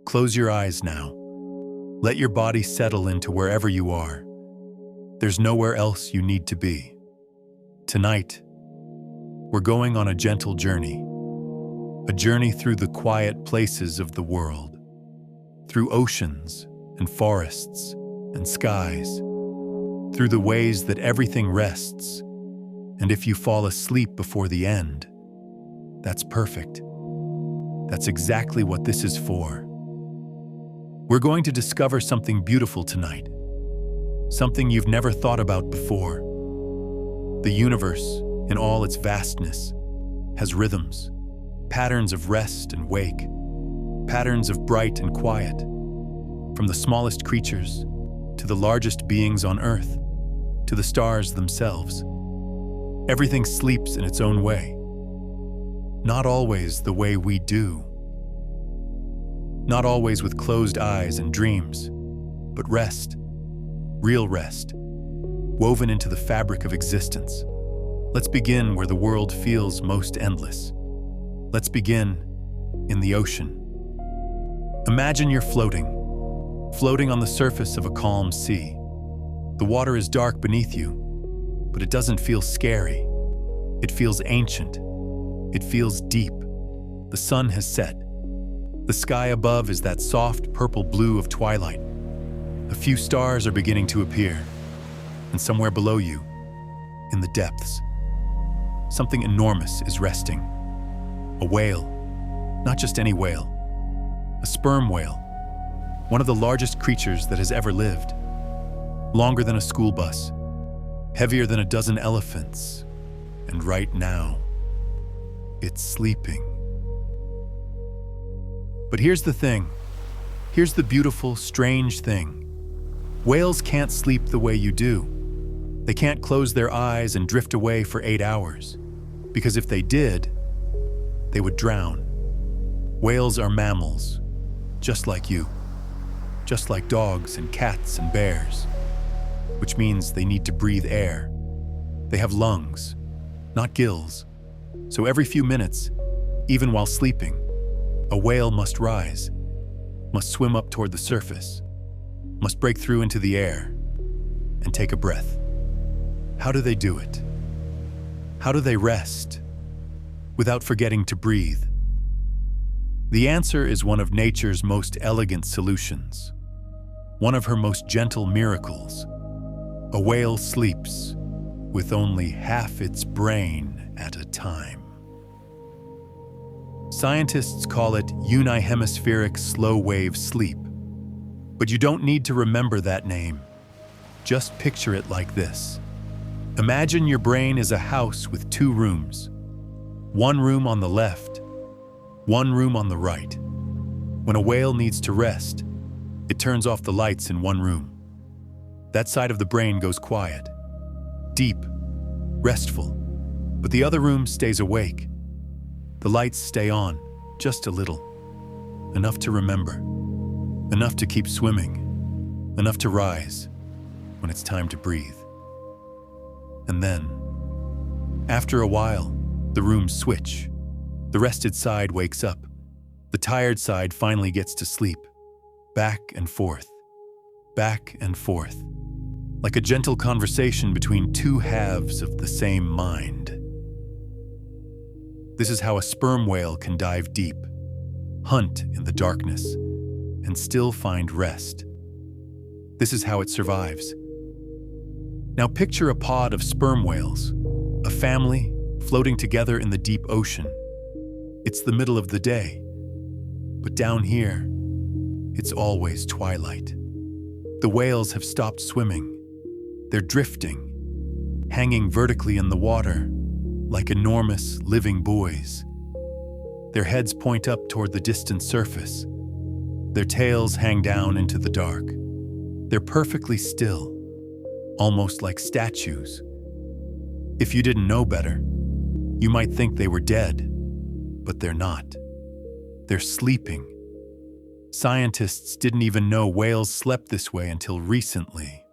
Close your eyes now. Let your body settle into wherever you are. There's nowhere else you need to be. Tonight, we're going on a gentle journey. A journey through the quiet places of the world. Through oceans and forests and skies. Through the ways that everything rests. And if you fall asleep before the end, that's perfect. That's exactly what this is for. We're going to discover something beautiful tonight. Something you've never thought about before. The universe, in all its vastness, has rhythms, patterns of rest and wake, patterns of bright and quiet, from the smallest creatures to the largest beings on Earth, to the stars themselves. Everything sleeps in its own way. Not always the way we do. Not always with closed eyes and dreams, but rest, real rest, woven into the fabric of existence. Let's begin where the world feels most endless. Let's begin in the ocean. Imagine you're floating on the surface of a calm sea. The water is dark beneath you, but it doesn't feel scary. It feels ancient. It feels deep. The sun has set. The sky above is that soft purple blue of twilight. A few stars are beginning to appear, and somewhere below you, in the depths, something enormous is resting. A whale, not just any whale, a sperm whale, one of the largest creatures that has ever lived. Longer than a school bus, heavier than a dozen elephants, and right now, it's sleeping. But here's the thing. Here's the beautiful, strange thing. Whales can't sleep the way you do. They can't close their eyes and drift away for 8 hours, because if they did, they would drown. Whales are mammals, just like you, just like dogs and cats and bears, which means they need to breathe air. They have lungs, not gills. So every few minutes, even while sleeping, a whale must rise, must swim up toward the surface, must break through into the air, and take a breath. How do they do it? How do they rest without forgetting to breathe? The answer is one of nature's most elegant solutions, one of her most gentle miracles. A whale sleeps with only half its brain at a time. Scientists call it unihemispheric slow-wave sleep. But you don't need to remember that name. Just picture it like this. Imagine your brain is a house with 2 rooms. One room on the left, one room on the right. When a whale needs to rest, it turns off the lights in one room. That side of the brain goes quiet, deep, restful, but the other room stays awake. The lights stay on, just a little. Enough to remember. Enough to keep swimming. Enough to rise when it's time to breathe. And then, after a while, the rooms switch. The rested side wakes up. The tired side finally gets to sleep. Back and forth. Back and forth. Like a gentle conversation between 2 halves of the same mind. This is how a sperm whale can dive deep, hunt in the darkness, and still find rest. This is how it survives. Now picture a pod of sperm whales, a family floating together in the deep ocean. It's the middle of the day, but down here, it's always twilight. The whales have stopped swimming. They're drifting, hanging vertically in the water, like enormous living buoys. Their heads point up toward the distant surface. Their tails hang down into the dark. They're perfectly still, almost like statues. If you didn't know better, you might think they were dead, but they're not. They're sleeping. Scientists didn't even know whales slept this way until recently.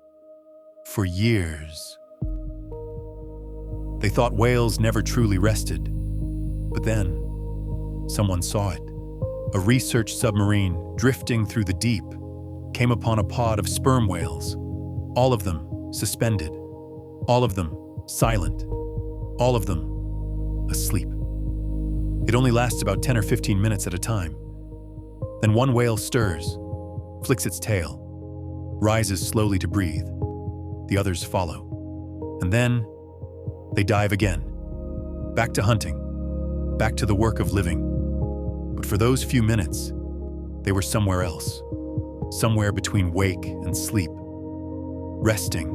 For years. They thought whales never truly rested. But then, someone saw it. a research submarine drifting through the deep came upon a pod of sperm whales, all of them suspended, all of them silent, all of them asleep. It only lasts about 10 or 15 minutes at a time. Then one whale stirs, flicks its tail, rises slowly to breathe. The others follow. And then they dive again. Back to hunting, back to the work of living. But for those few minutes, they were somewhere else, somewhere between wake and sleep, resting,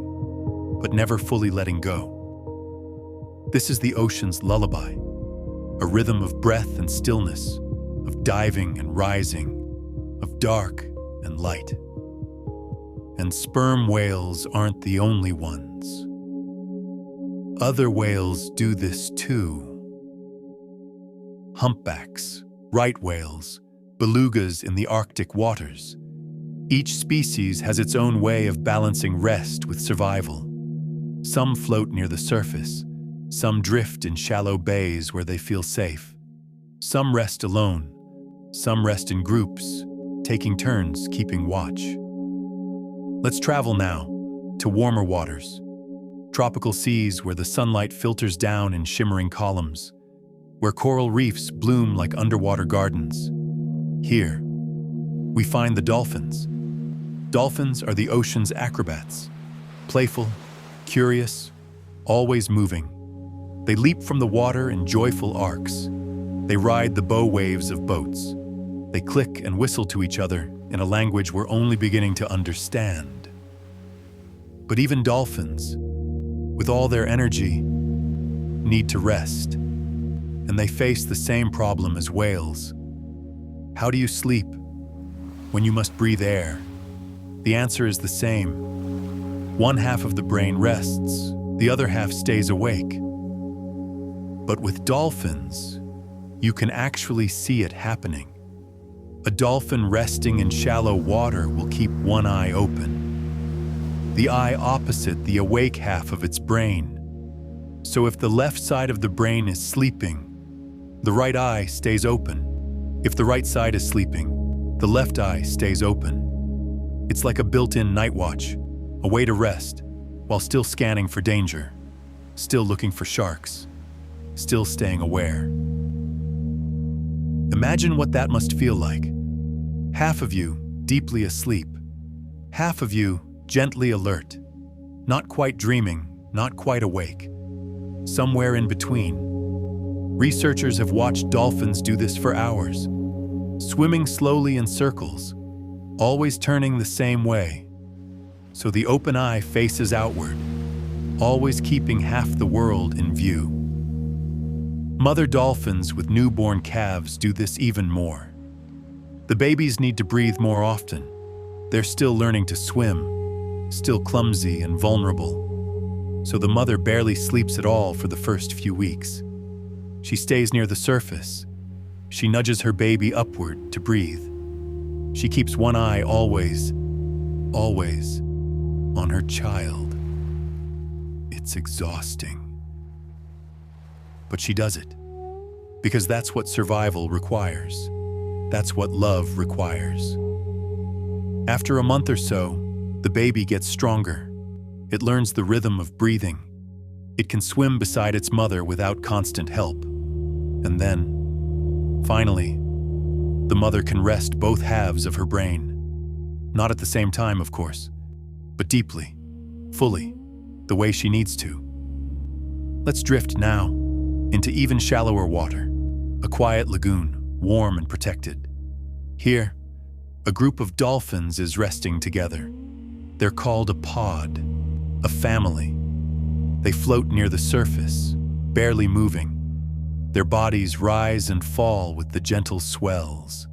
but never fully letting go. This is the ocean's lullaby, a rhythm of breath and stillness, of diving and rising, of dark and light. And sperm whales aren't the only ones. Other whales do this too. Humpbacks, right whales, belugas in the Arctic waters. Each species has its own way of balancing rest with survival. Some float near the surface. Some drift in shallow bays where they feel safe. Some rest alone. Some rest in groups, taking turns keeping watch. Let's travel now to warmer waters, tropical seas where the sunlight filters down in shimmering columns, where coral reefs bloom like underwater gardens. Here, we find the dolphins. Dolphins are the ocean's acrobats, playful, curious, always moving. They leap from the water in joyful arcs. They ride the bow waves of boats. They click and whistle to each other in a language we're only beginning to understand. But even dolphins, with all their energy, need to rest. And they face the same problem as whales. How do you sleep when you must breathe air? The answer is the same. One half of the brain rests, the other half stays awake. But with dolphins, you can actually see it happening. A dolphin resting in shallow water will keep one eye open, the eye opposite the awake half of its brain. So if the left side of the brain is sleeping, the right eye stays open. If the right side is sleeping, the left eye stays open. It's like a built-in night watch, a way to rest, while still scanning for danger, still looking for sharks, still staying aware. Imagine what that must feel like. Half of you deeply asleep, half of you gently alert, not quite dreaming, not quite awake, somewhere in between. Researchers have watched dolphins do this for hours, swimming slowly in circles, always turning the same way. So the open eye faces outward, always keeping half the world in view. Mother dolphins with newborn calves do this even more. The babies need to breathe more often. They're still learning to swim, still clumsy and vulnerable. So the mother barely sleeps at all for the first few weeks. She stays near the surface. She nudges her baby upward to breathe. She keeps one eye always on her child. It's exhausting. But she does it, because that's what survival requires. That's what love requires. After a month or so, the baby gets stronger. It learns the rhythm of breathing. It can swim beside its mother without constant help. And then, finally, the mother can rest both halves of her brain. Not at the same time, of course, but deeply, fully, the way she needs to. Let's drift now into even shallower water, a quiet lagoon, warm and protected. Here, a group of dolphins is resting together. They're called a pod, a family. They float near the surface, barely moving. Their bodies rise and fall with the gentle swells.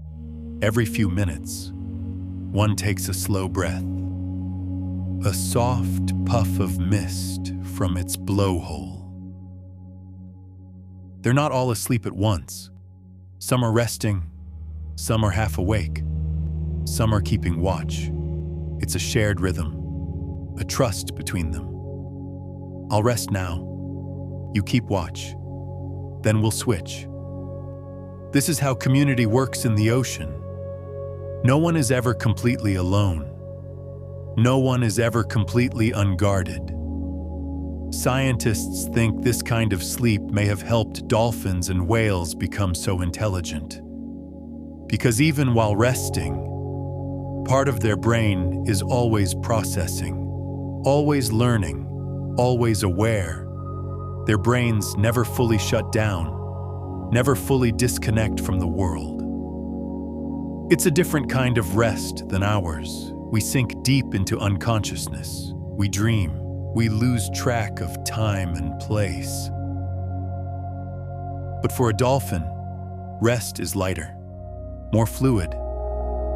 Every few minutes, one takes a slow breath, a soft puff of mist from its blowhole. They're not all asleep at once. Some are resting, some are half awake, some are keeping watch. It's a shared rhythm, a trust between them. I'll rest now. You keep watch. Then we'll switch. This is how community works in the ocean. No one is ever completely alone. No one is ever completely unguarded. Scientists think this kind of sleep may have helped dolphins and whales become so intelligent. Because even while resting, part of their brain is always processing, always learning, always aware. Their brains never fully shut down, never fully disconnect from the world. It's a different kind of rest than ours. We sink deep into unconsciousness. We dream. We lose track of time and place. But for a dolphin, rest is lighter, more fluid,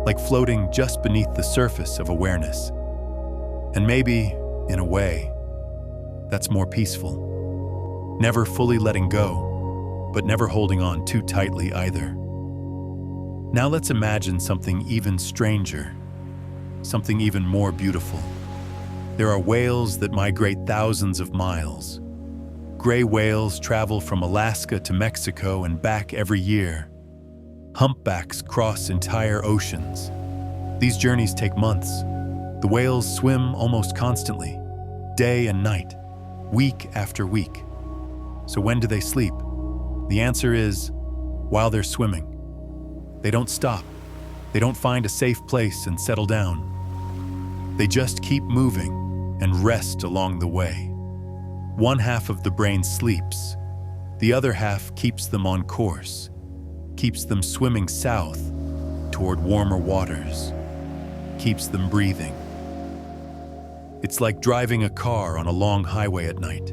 like floating just beneath the surface of awareness. And maybe, in a way, that's more peaceful. Never fully letting go, but never holding on too tightly either. Now let's imagine something even stranger, something even more beautiful. There are whales that migrate thousands of miles. Gray whales travel from Alaska to Mexico and back every year. Humpbacks cross entire oceans. These journeys take months. The whales swim almost constantly, day and night, week after week. So when do they sleep? The answer is, while they're swimming. They don't stop. They don't find a safe place and settle down. They just keep moving and rest along the way. One half of the brain sleeps. The other half keeps them on course, keeps them swimming south toward warmer waters, keeps them breathing. It's like driving a car on a long highway at night,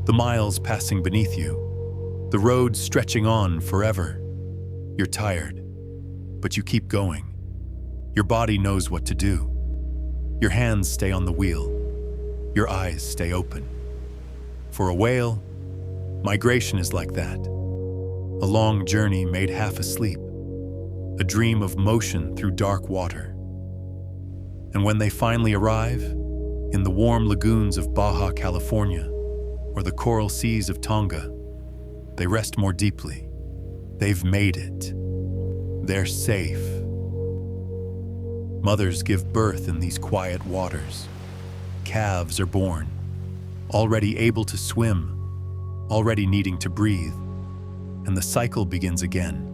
the miles passing beneath you, the road stretching on forever. You're tired, but you keep going. Your body knows what to do. Your hands stay on the wheel. Your eyes stay open. For a whale, migration is like that. A long journey made half asleep, a dream of motion through dark water. And when they finally arrive, in the warm lagoons of Baja California or the coral seas of Tonga, they rest more deeply. They've made it. They're safe. Mothers give birth in these quiet waters. Calves are born, already able to swim, already needing to breathe, and the cycle begins again.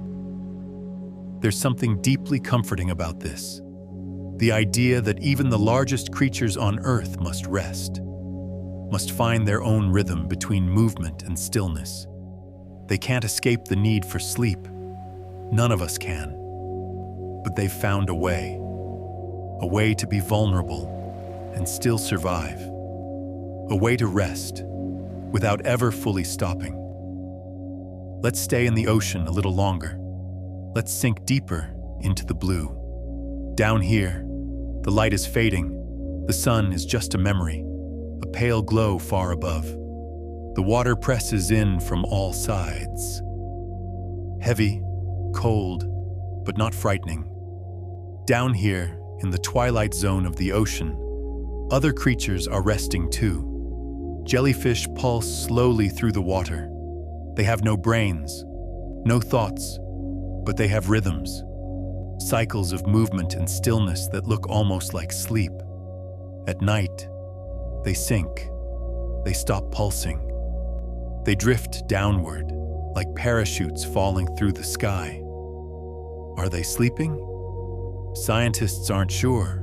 There's something deeply comforting about this. The idea that even the largest creatures on Earth must rest, must find their own rhythm between movement and stillness. They can't escape the need for sleep. None of us can. But they've found a way to be vulnerable and still survive, a way to rest without ever fully stopping. Let's stay in the ocean a little longer. Let's sink deeper into the blue. Down here, the light is fading. The sun is just a memory, a pale glow far above. The water presses in from all sides. Heavy, cold, but not frightening. Down here, in the twilight zone of the ocean, other creatures are resting too. Jellyfish pulse slowly through the water. They have no brains, no thoughts, but they have rhythms, cycles of movement and stillness that look almost like sleep. At night, they sink. They stop pulsing. They drift downward, like parachutes falling through the sky. Are they sleeping? Scientists aren't sure,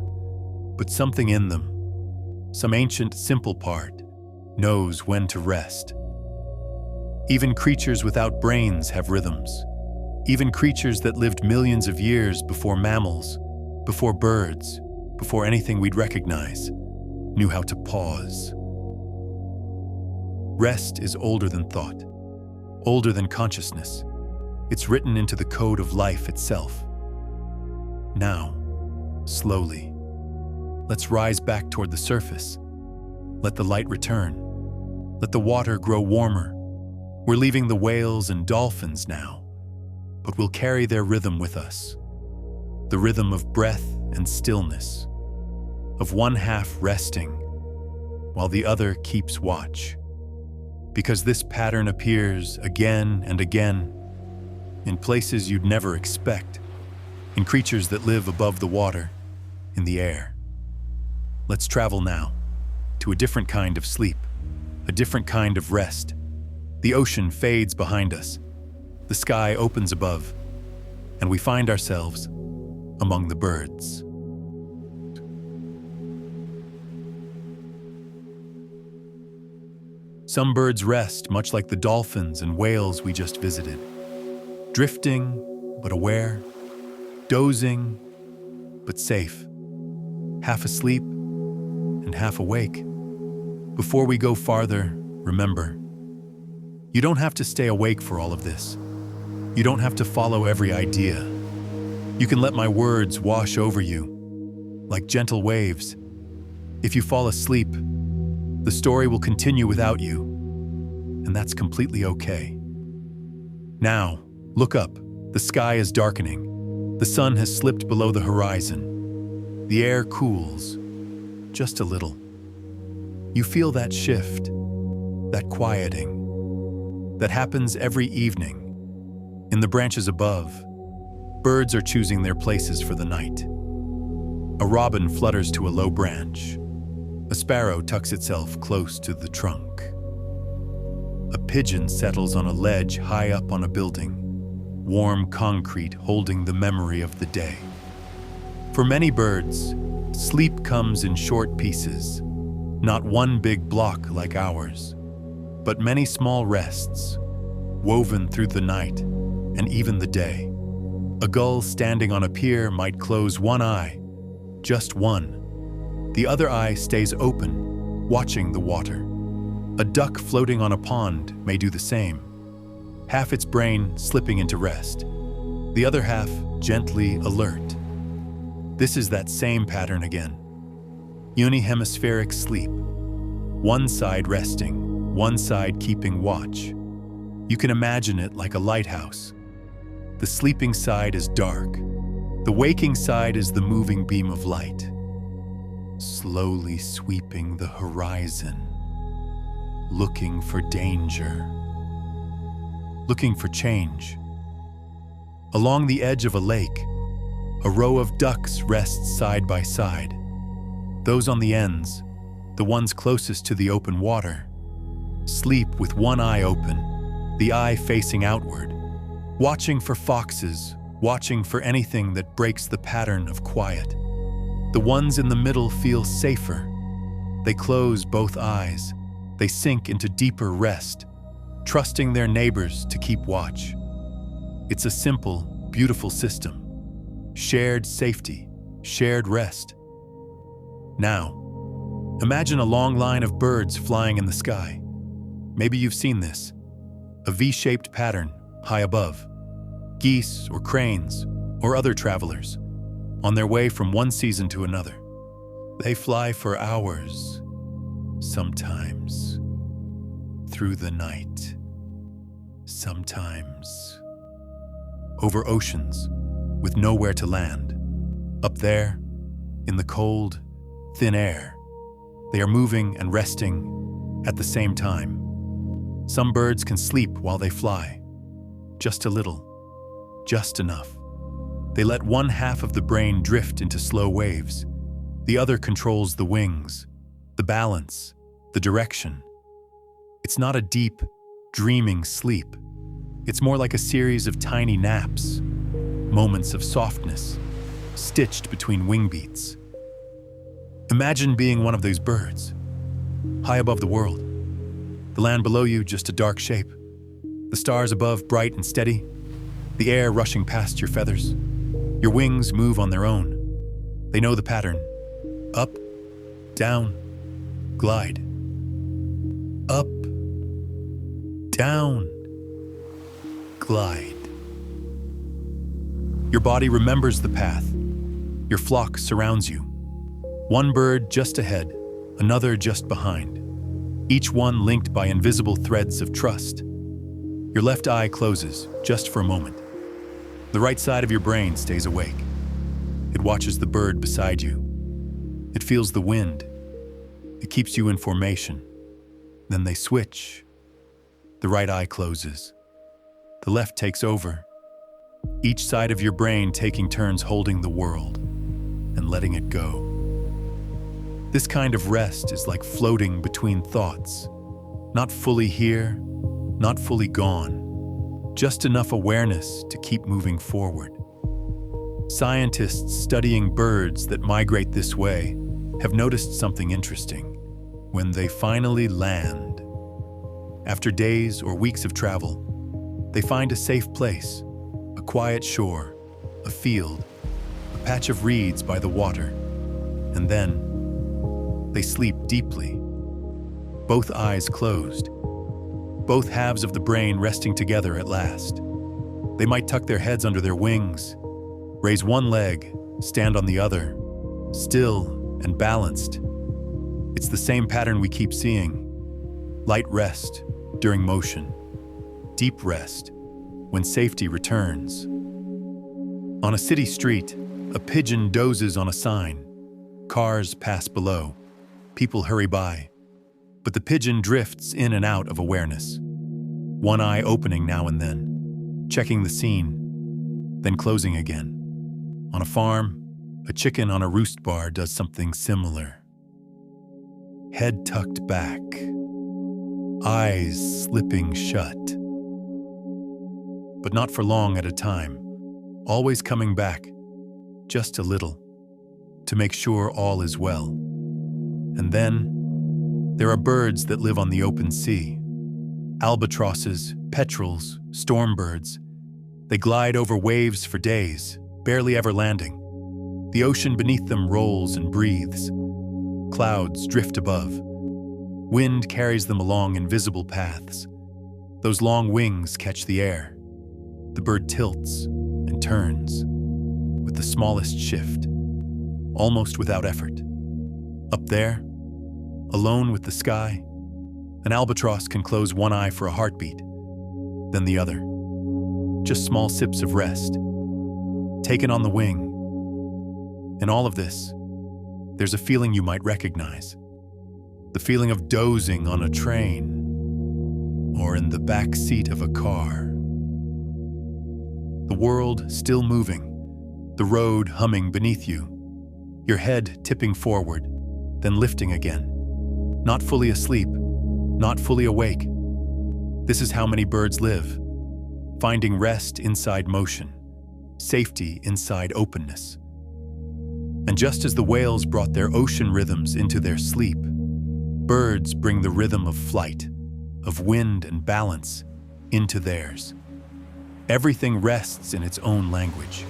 but something in them, some ancient simple part, knows when to rest. Even creatures without brains have rhythms. Even creatures that lived millions of years before mammals, before birds, before anything we'd recognize, knew how to pause. Rest is older than thought, older than consciousness. It's written into the code of life itself. Now, slowly, let's rise back toward the surface. Let the light return. Let the water grow warmer. We're leaving the whales and dolphins now, but we'll carry their rhythm with us. The rhythm of breath and stillness, of one half resting while the other keeps watch. Because this pattern appears again and again, in places you'd never expect, in creatures that live above the water, in the air. Let's travel now to a different kind of sleep, a different kind of rest. The ocean fades behind us, the sky opens above, and we find ourselves among the birds. Some birds rest much like the dolphins and whales we just visited, drifting but aware, dozing but safe, half asleep and half awake. Before we go farther, remember, you don't have to stay awake for all of this. You don't have to follow every idea. You can let my words wash over you, like gentle waves. If you fall asleep, the story will continue without you, and that's completely okay. Now, look up. The sky is darkening. The sun has slipped below the horizon. The air cools, just a little. You feel that shift, that quieting, that happens every evening. In the branches above, birds are choosing their places for the night. A robin flutters to a low branch. A sparrow tucks itself close to the trunk. A pigeon settles on a ledge high up on a building, warm concrete holding the memory of the day. For many birds, sleep comes in short pieces, not one big block like ours, but many small rests, woven through the night and even the day. A gull standing on a pier might close one eye, just one. The other eye stays open, watching the water. A duck floating on a pond may do the same, half its brain slipping into rest, the other half gently alert. This is that same pattern again. Unihemispheric sleep. One side resting, one side keeping watch. You can imagine it like a lighthouse. The sleeping side is dark. The waking side is the moving beam of light, slowly sweeping the horizon, looking for danger, looking for change. Along the edge of a lake, a row of ducks rests side by side. Those on the ends, the ones closest to the open water, sleep with one eye open, the eye facing outward, watching for foxes, watching for anything that breaks the pattern of quiet. The ones in the middle feel safer. They close both eyes. They sink into deeper rest, trusting their neighbors to keep watch. It's a simple, beautiful system. Shared safety, shared rest. Now, imagine a long line of birds flying in the sky. Maybe you've seen this. A V-shaped pattern high above. Geese or cranes or other travelers on their way from one season to another. They fly for hours, sometimes through the night, sometimes over oceans with nowhere to land. Up there, in the cold, thin air, they are moving and resting at the same time. Some birds can sleep while they fly, just a little, just enough. They let one half of the brain drift into slow waves. The other controls the wings, the balance, the direction. It's not a deep, dreaming sleep. It's more like a series of tiny naps, moments of softness, stitched between wing beats. Imagine being one of those birds, high above the world. The land below you just a dark shape. The stars above bright and steady. The air rushing past your feathers. Your wings move on their own. They know the pattern. Up, down, glide. Up, down, glide. Your body remembers the path. Your flock surrounds you. One bird just ahead, another just behind. Each one linked by invisible threads of trust. Your left eye closes, just for a moment. The right side of your brain stays awake. It watches the bird beside you. It feels the wind. It keeps you in formation. Then they switch. The right eye closes. The left takes over, each side of your brain taking turns holding the world and letting it go. This kind of rest is like floating between thoughts, not fully here, not fully gone, just enough awareness to keep moving forward. Scientists studying birds that migrate this way have noticed something interesting. When they finally land, after days or weeks of travel, they find a safe place, a quiet shore, a field, a patch of reeds by the water, and then they sleep deeply, both eyes closed, both halves of the brain resting together at last. They might tuck their heads under their wings, raise one leg, stand on the other, still and balanced. It's the same pattern we keep seeing. Light rest during motion, deep rest when safety returns. On a city street, a pigeon dozes on a sign. Cars pass below. People hurry by. But the pigeon drifts in and out of awareness. One eye opening now and then, checking the scene, then closing again. On a farm, a chicken on a roost bar does something similar. Head tucked back, eyes slipping shut. But not for long at a time, always coming back, just a little, to make sure all is well. And then, there are birds that live on the open sea. Albatrosses, petrels, stormbirds. They glide over waves for days, barely ever landing. The ocean beneath them rolls and breathes. Clouds drift above. Wind carries them along invisible paths. Those long wings catch the air. The bird tilts and turns with the smallest shift, almost without effort. Up there, alone with the sky, an albatross can close one eye for a heartbeat, then the other. Just small sips of rest, taken on the wing. In all of this, there's a feeling you might recognize. The feeling of dozing on a train or in the back seat of a car. The world still moving, the road humming beneath you, your head tipping forward, then lifting again. Not fully asleep, not fully awake. This is how many birds live, finding rest inside motion, safety inside openness. And just as the whales brought their ocean rhythms into their sleep, birds bring the rhythm of flight, of wind and balance, into theirs. Everything rests in its own language.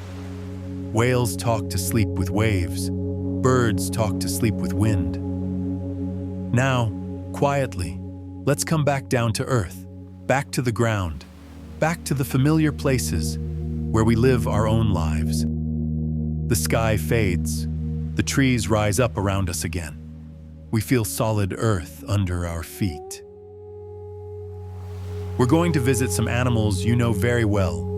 Whales talk to sleep with waves, birds talk to sleep with wind. Now, quietly, let's come back down to earth, back to the ground, back to the familiar places where we live our own lives. The sky fades, the trees rise up around us again. We feel solid earth under our feet. We're going to visit some animals you know very well.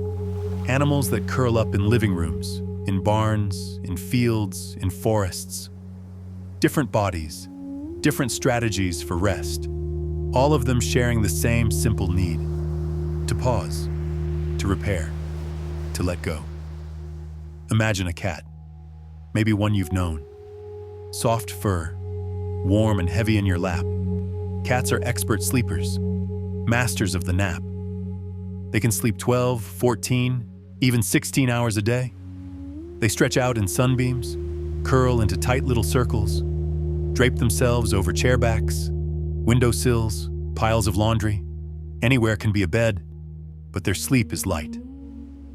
Animals that curl up in living rooms, in barns, in fields, in forests. Different bodies, different strategies for rest. All of them sharing the same simple need: to pause, to repair, to let go. Imagine a cat, maybe one you've known. Soft fur, warm and heavy in your lap. Cats are expert sleepers, masters of the nap. They can sleep 12, 14, even 16 hours a day. They stretch out in sunbeams, curl into tight little circles, drape themselves over chairbacks, windowsills, piles of laundry. Anywhere can be a bed, but their sleep is light.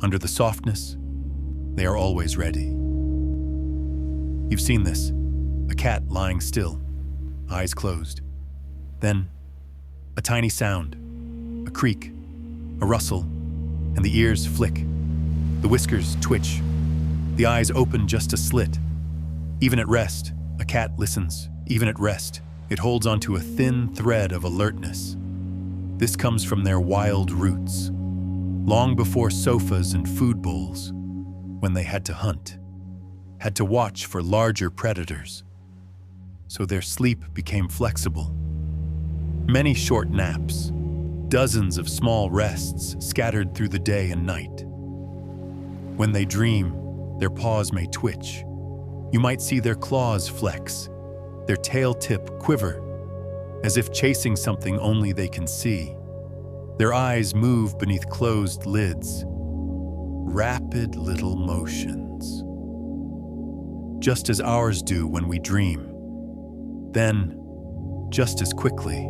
Under the softness, they are always ready. You've seen this, a cat lying still, eyes closed. Then, a tiny sound, a creak, a rustle, and the ears flick. The whiskers twitch, the eyes open just a slit. Even at rest, a cat listens. Even at rest, it holds onto a thin thread of alertness. This comes from their wild roots, long before sofas and food bowls, when they had to hunt, had to watch for larger predators. So their sleep became flexible. Many short naps, dozens of small rests scattered through the day and night. When they dream, their paws may twitch. You might see their claws flex, their tail tip quiver, as if chasing something only they can see. Their eyes move beneath closed lids, rapid little motions, just as ours do when we dream. Then, just as quickly,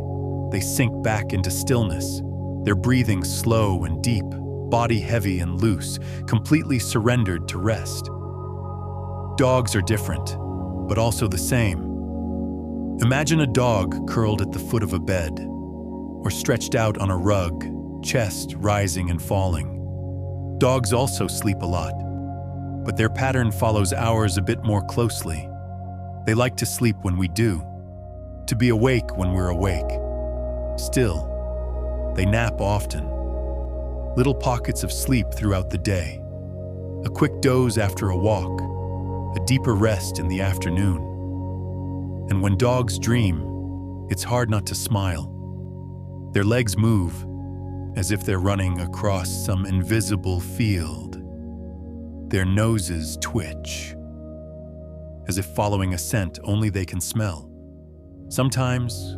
they sink back into stillness, their breathing slow and deep, body heavy and loose, completely surrendered to rest. Dogs are different, but also the same. Imagine a dog curled at the foot of a bed, or stretched out on a rug, chest rising and falling. Dogs also sleep a lot, but their pattern follows ours a bit more closely. They like to sleep when we do, to be awake when we're awake. Still, they nap often. Little pockets of sleep throughout the day. A quick doze after a walk, a deeper rest in the afternoon. And when dogs dream, it's hard not to smile. Their legs move as if they're running across some invisible field. Their noses twitch, as if following a scent only they can smell. Sometimes,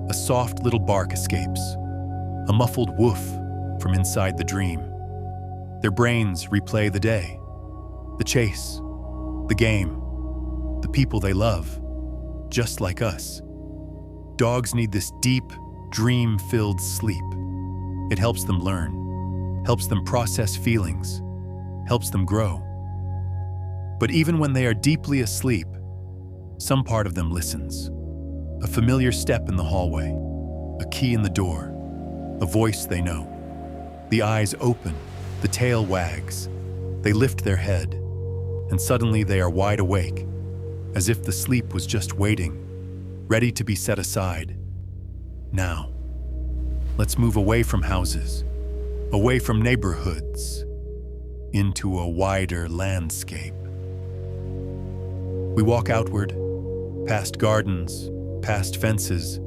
a soft little bark escapes, a muffled woof from inside the dream. Their brains replay the day, the chase, the game, the people they love, just like us. Dogs need this deep, dream-filled sleep. It helps them learn, helps them process feelings, helps them grow. But even when they are deeply asleep, some part of them listens. A familiar step in the hallway, a key in the door, a voice they know. The eyes open, the tail wags. They lift their head, and suddenly they are wide awake, as if the sleep was just waiting, ready to be set aside. Now, let's move away from houses, away from neighborhoods, into a wider landscape. We walk outward, past gardens, past fences,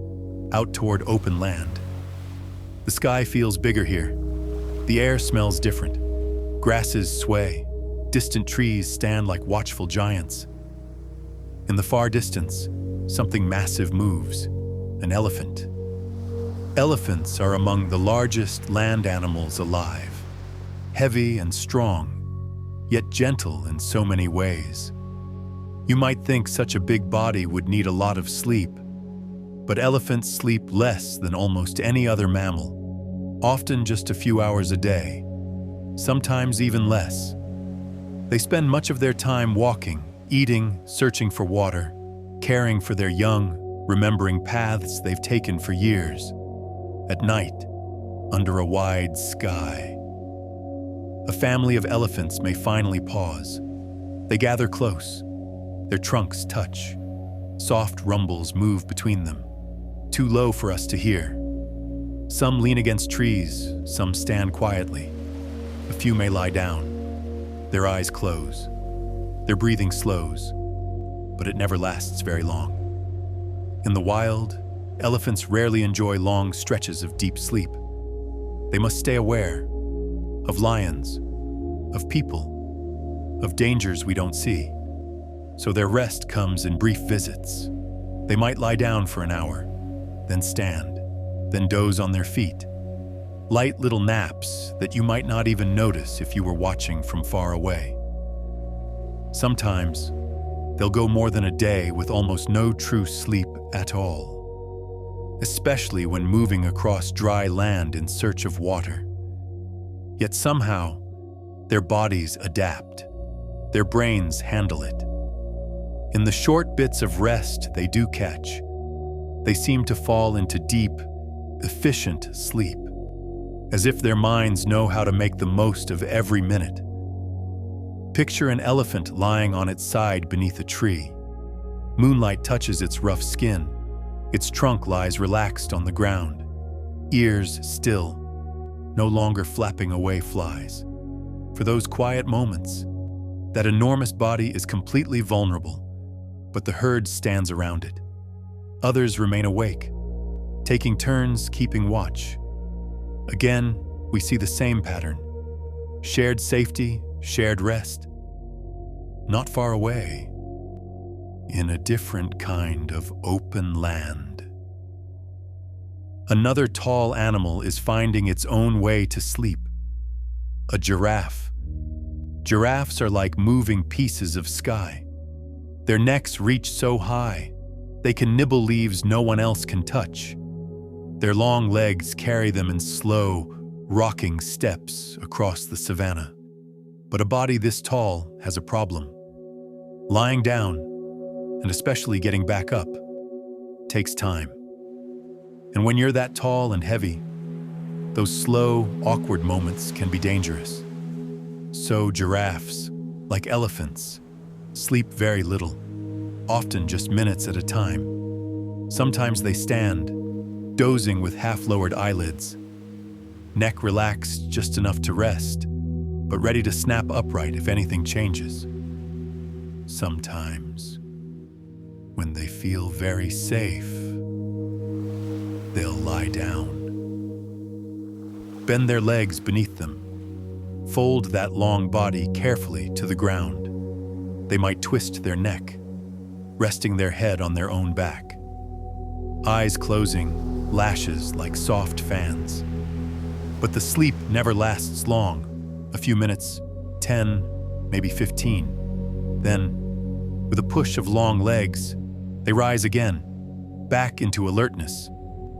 out toward open land. The sky feels bigger here. The air smells different. Grasses sway. Distant trees stand like watchful giants. In the far distance, something massive moves, an elephant. Elephants are among the largest land animals alive, heavy and strong, yet gentle in so many ways. You might think such a big body would need a lot of sleep, but elephants sleep less than almost any other mammal, often just a few hours a day, sometimes even less. They spend much of their time walking, eating, searching for water, caring for their young, remembering paths they've taken for years. At night, under a wide sky, a family of elephants may finally pause. They gather close. Their trunks touch. Soft rumbles move between them, too low for us to hear. Some lean against trees, some stand quietly. A few may lie down. Their eyes close. Their breathing slows, but it never lasts very long. In the wild, elephants rarely enjoy long stretches of deep sleep. They must stay aware of lions, of people, of dangers we don't see. So their rest comes in brief visits. They might lie down for an hour, then stand, then doze on their feet. Light little naps that you might not even notice if you were watching from far away. Sometimes, they'll go more than a day with almost no true sleep at all, especially when moving across dry land in search of water. Yet somehow, their bodies adapt. Their brains handle it. In the short bits of rest they do catch, they seem to fall into deep, efficient sleep, as if their minds know how to make the most of every minute. Picture an elephant lying on its side beneath a tree. Moonlight touches its rough skin. Its trunk lies relaxed on the ground, ears still, no longer flapping away flies. For those quiet moments, that enormous body is completely vulnerable, but the herd stands around it. Others remain awake, taking turns keeping watch. Again, we see the same pattern. Shared safety, shared rest. Not far away, in a different kind of open land. Another tall animal is finding its own way to sleep. A giraffe. Giraffes are like moving pieces of sky. Their necks reach so high, they can nibble leaves no one else can touch. Their long legs carry them in slow, rocking steps across the savanna. But a body this tall has a problem. Lying down, and especially getting back up, takes time. And when you're that tall and heavy, those slow, awkward moments can be dangerous. So giraffes, like elephants, sleep very little, often just minutes at a time. Sometimes they stand, dozing with half-lowered eyelids, neck relaxed just enough to rest, but ready to snap upright if anything changes. Sometimes, when they feel very safe, they'll lie down. Bend their legs beneath them. Fold that long body carefully to the ground. They might twist their neck, resting their head on their own back. Eyes closing, lashes like soft fans. But the sleep never lasts long. A few minutes, 10, maybe 15. Then, with a push of long legs, they rise again, back into alertness,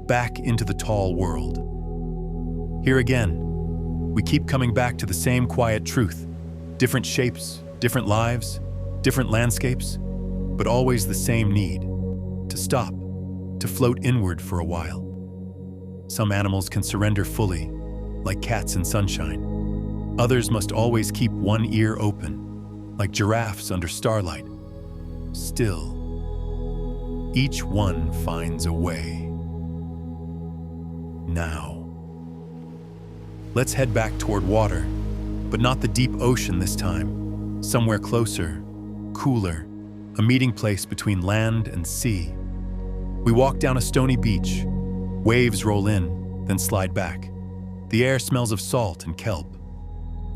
back into the tall world. Here again, we keep coming back to the same quiet truth. Different shapes, different lives, different landscapes, but always the same need: to stop, to float inward for a while. Some animals can surrender fully, like cats in sunshine. Others must always keep one ear open, like giraffes under starlight. Still, each one finds a way. Now, let's head back toward water, but not the deep ocean this time. Somewhere closer, cooler, a meeting place between land and sea. We walk down a stony beach. Waves roll in, then slide back. The air smells of salt and kelp.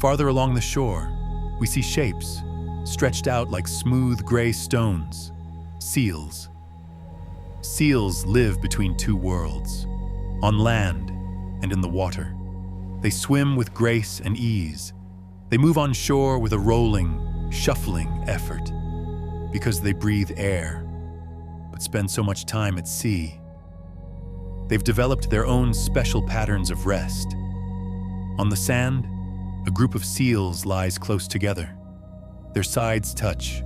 Farther along the shore, we see shapes, stretched out like smooth gray stones. Seals. Seals live between two worlds, on land and in the water. They swim with grace and ease. They move on shore with a rolling, shuffling effort, because they breathe air, but spend so much time at sea. They've developed their own special patterns of rest. On the sand, a group of seals lies close together. Their sides touch,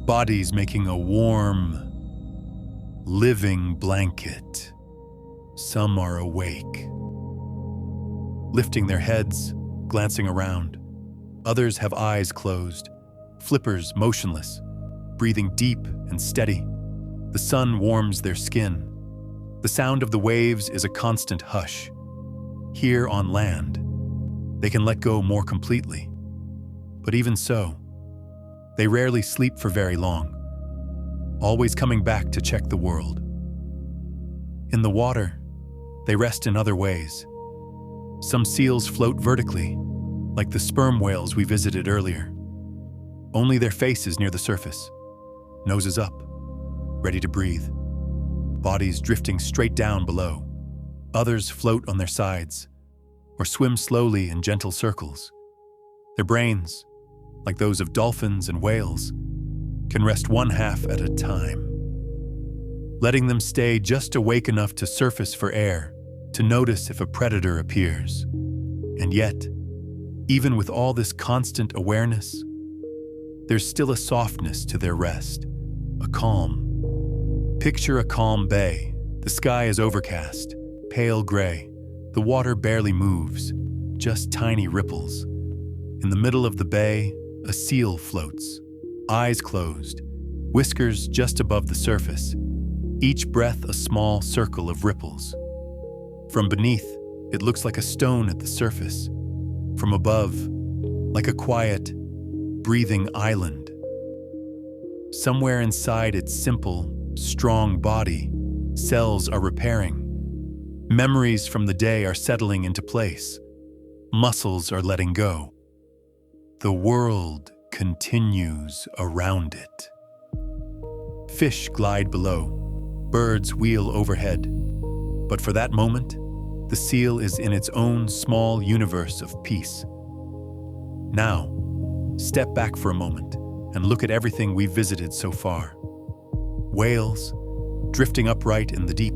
bodies making a warm, living blanket. Some are awake, lifting their heads, glancing around. Others have eyes closed, flippers motionless, breathing deep and steady. The sun warms their skin. The sound of the waves is a constant hush. Here on land, they can let go more completely. But even so, they rarely sleep for very long, always coming back to check the world. In the water, they rest in other ways. Some seals float vertically, like the sperm whales we visited earlier. Only their faces near the surface, noses up, ready to breathe. Bodies drifting straight down below. Others float on their sides, or swim slowly in gentle circles. Their brains, like those of dolphins and whales, can rest one half at a time, letting them stay just awake enough to surface for air, to notice if a predator appears. And yet, even with all this constant awareness, there's still a softness to their rest, a calm. Picture a calm bay. The sky is overcast, pale gray. The water barely moves, just tiny ripples. In the middle of the bay, a seal floats, eyes closed, whiskers just above the surface, each breath a small circle of ripples. From beneath, it looks like a stone at the surface. From above, like a quiet, breathing island. Somewhere inside its simple, strong body, cells are repairing. Memories from the day are settling into place. Muscles are letting go. the world continues around it. Fish glide below, birds wheel overhead, but for that moment, the seal is in its own small universe of peace. Now, step back for a moment and look at everything we've visited so far. Whales, drifting upright in the deep.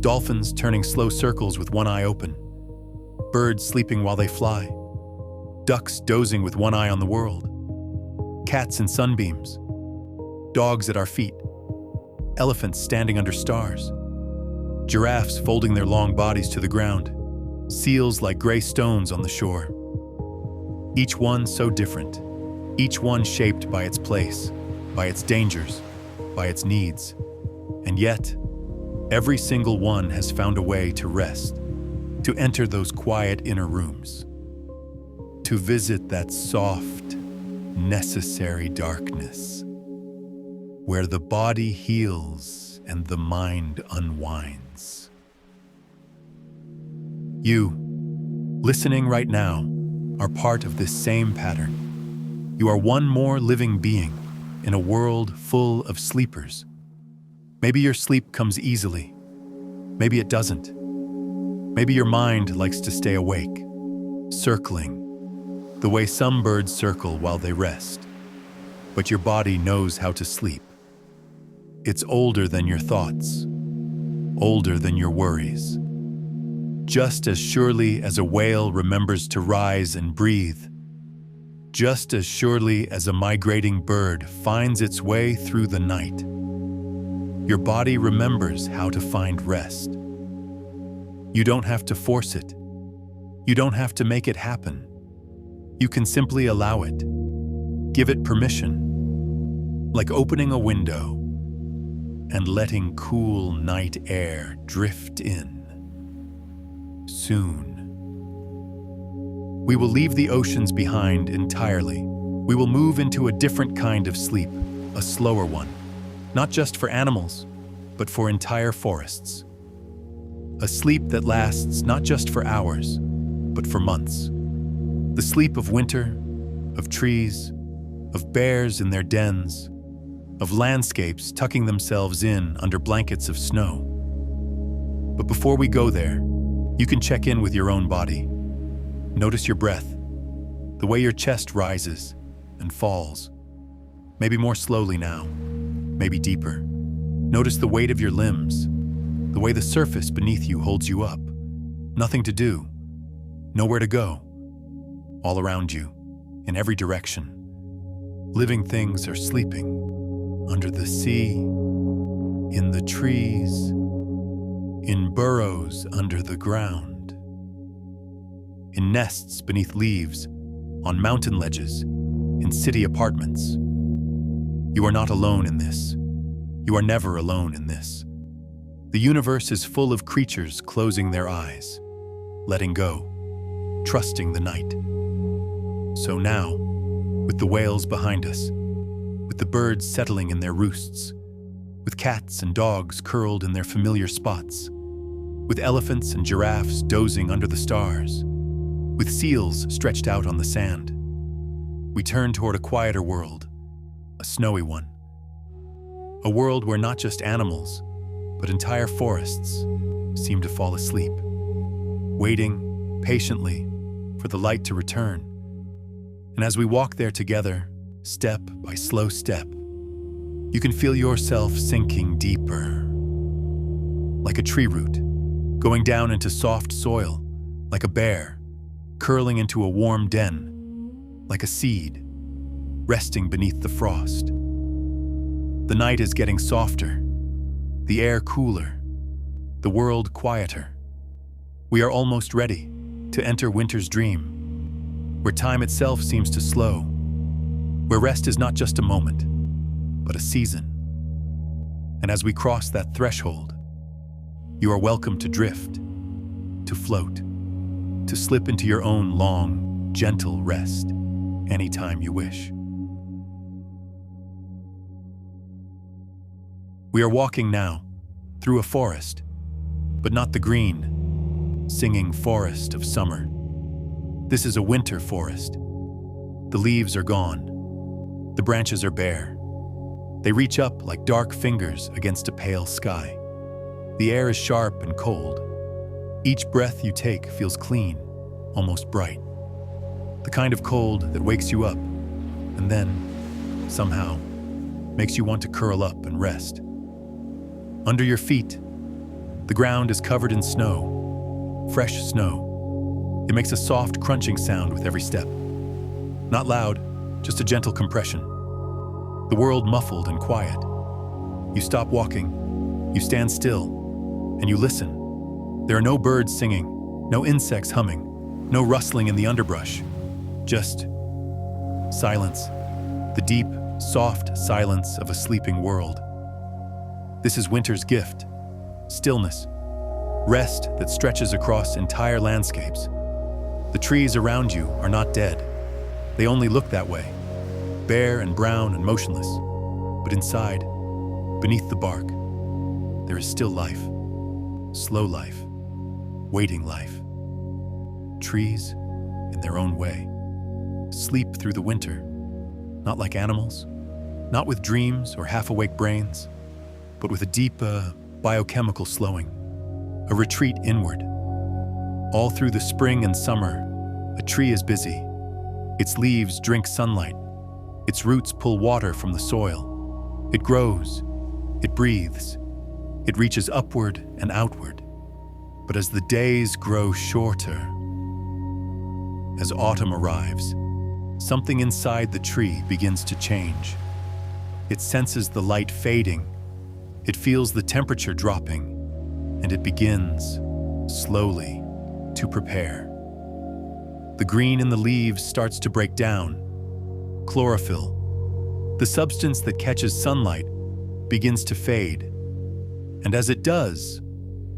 Dolphins turning slow circles with one eye open. Birds sleeping while they fly. Ducks dozing with one eye on the world. Cats in sunbeams. Dogs at our feet. Elephants standing under stars. Giraffes folding their long bodies to the ground. Seals like gray stones on the shore. Each one so different. Each one shaped by its place, by its dangers, by its needs. And yet, every single one has found a way to rest, to enter those quiet inner rooms, to visit that soft, necessary darkness, where the body heals and the mind unwinds. You, listening right now, are part of this same pattern. You are one more living being in a world full of sleepers. Maybe your sleep comes easily. Maybe it doesn't. Maybe your mind likes to stay awake, circling, the way some birds circle while they rest. But your body knows how to sleep. It's older than your thoughts, older than your worries. Just as surely as a whale remembers to rise and breathe, just as surely as a migrating bird finds its way through the night, your body remembers how to find rest. You don't have to force it. You don't have to make it happen. You can simply allow it. Give it permission, like opening a window and letting cool night air drift in. Soon, we will leave the oceans behind entirely. We will move into a different kind of sleep, a slower one, not just for animals, but for entire forests. A sleep that lasts not just for hours, but for months. The sleep of winter, of trees, of bears in their dens, of landscapes tucking themselves in under blankets of snow. But before we go there, you can check in with your own body. Notice your breath, the way your chest rises and falls. Maybe more slowly now, maybe deeper. Notice the weight of your limbs, the way the surface beneath you holds you up. Nothing to do, nowhere to go. All around you, in every direction. Living things are sleeping, under the sea, in the trees, in burrows under the ground, in nests beneath leaves, on mountain ledges, in city apartments. You are not alone in this. You are never alone in this. The universe is full of creatures closing their eyes, letting go, trusting the night. So now, with the whales behind us, with the birds settling in their roosts, with cats and dogs curled in their familiar spots, with elephants and giraffes dozing under the stars, with seals stretched out on the sand, we turn toward a quieter world, a snowy one. A world where not just animals, but entire forests seem to fall asleep, waiting patiently for the light to return. And as we walk there together, step by slow step, you can feel yourself sinking deeper. Like a tree root, going down into soft soil, like a bear, curling into a warm den, like a seed, resting beneath the frost. The night is getting softer, the air cooler, the world quieter. We are almost ready to enter winter's dream, where time itself seems to slow, where rest is not just a moment, but a season. And as we cross that threshold, you are welcome to drift, to float, to slip into your own long, gentle rest anytime you wish. We are walking now through a forest, but not the green, singing forest of summer. This is a winter forest, The leaves are gone. The branches are bare. They reach up like dark fingers against a pale sky. The air is sharp and cold. Each breath you take feels clean, almost bright. The kind of cold that wakes you up and then, somehow, makes you want to curl up and rest. Under your feet, the ground is covered in snow, fresh snow. It makes a soft crunching sound with every step. Not loud, just a gentle compression. The world muffled and quiet. You stop walking, you stand still, and you listen. There are no birds singing, no insects humming, no rustling in the underbrush. Just silence, the deep, soft silence of a sleeping world. This is winter's gift, stillness, rest that stretches across entire landscapes. The trees around you are not dead. They only look that way, bare and brown and motionless. But inside, beneath the bark, there is still life, slow life, waiting life. Trees, in their own way, sleep through the winter, not like animals, not with dreams or half-awake brains, but with a deep biochemical slowing, a retreat inward. All through the spring and summer, a tree is busy. Its leaves drink sunlight. Its roots pull water from the soil. It grows. It breathes. It reaches upward and outward. But as the days grow shorter, as autumn arrives, something inside the tree begins to change. It senses the light fading. It feels the temperature dropping, and it begins, slowly, to prepare. The green in the leaves starts to break down. Chlorophyll, the substance that catches sunlight, begins to fade. And as it does,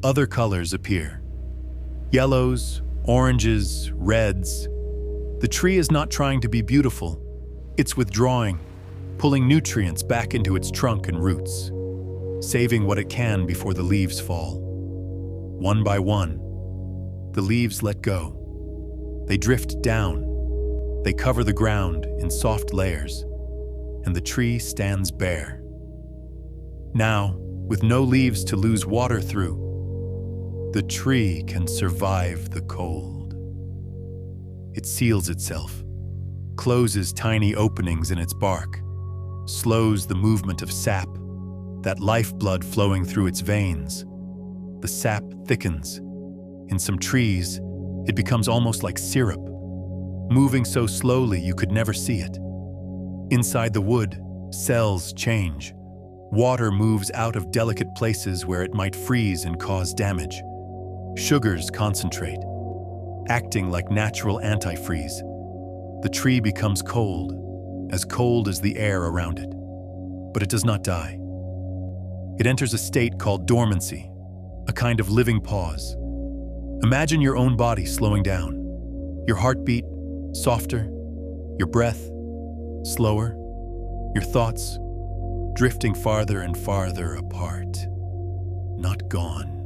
other colors appear. Yellows, oranges, reds. The tree is not trying to be beautiful. It's withdrawing, pulling nutrients back into its trunk and roots, saving what it can before the leaves fall. One by one, the leaves let go. They drift down. They cover the ground in soft layers, and the tree stands bare. Now, with no leaves to lose water through, the tree can survive the cold. It seals itself, closes tiny openings in its bark, slows the movement of sap, that lifeblood flowing through its veins. The sap thickens. In some trees, it becomes almost like syrup, moving so slowly you could never see it. Inside the wood, cells change. Water moves out of delicate places where it might freeze and cause damage. Sugars concentrate, acting like natural antifreeze. The tree becomes cold as the air around it. But it does not die. It enters a state called dormancy, a kind of living pause. Imagine your own body slowing down, your heartbeat softer, your breath slower, your thoughts drifting farther and farther apart. Not gone,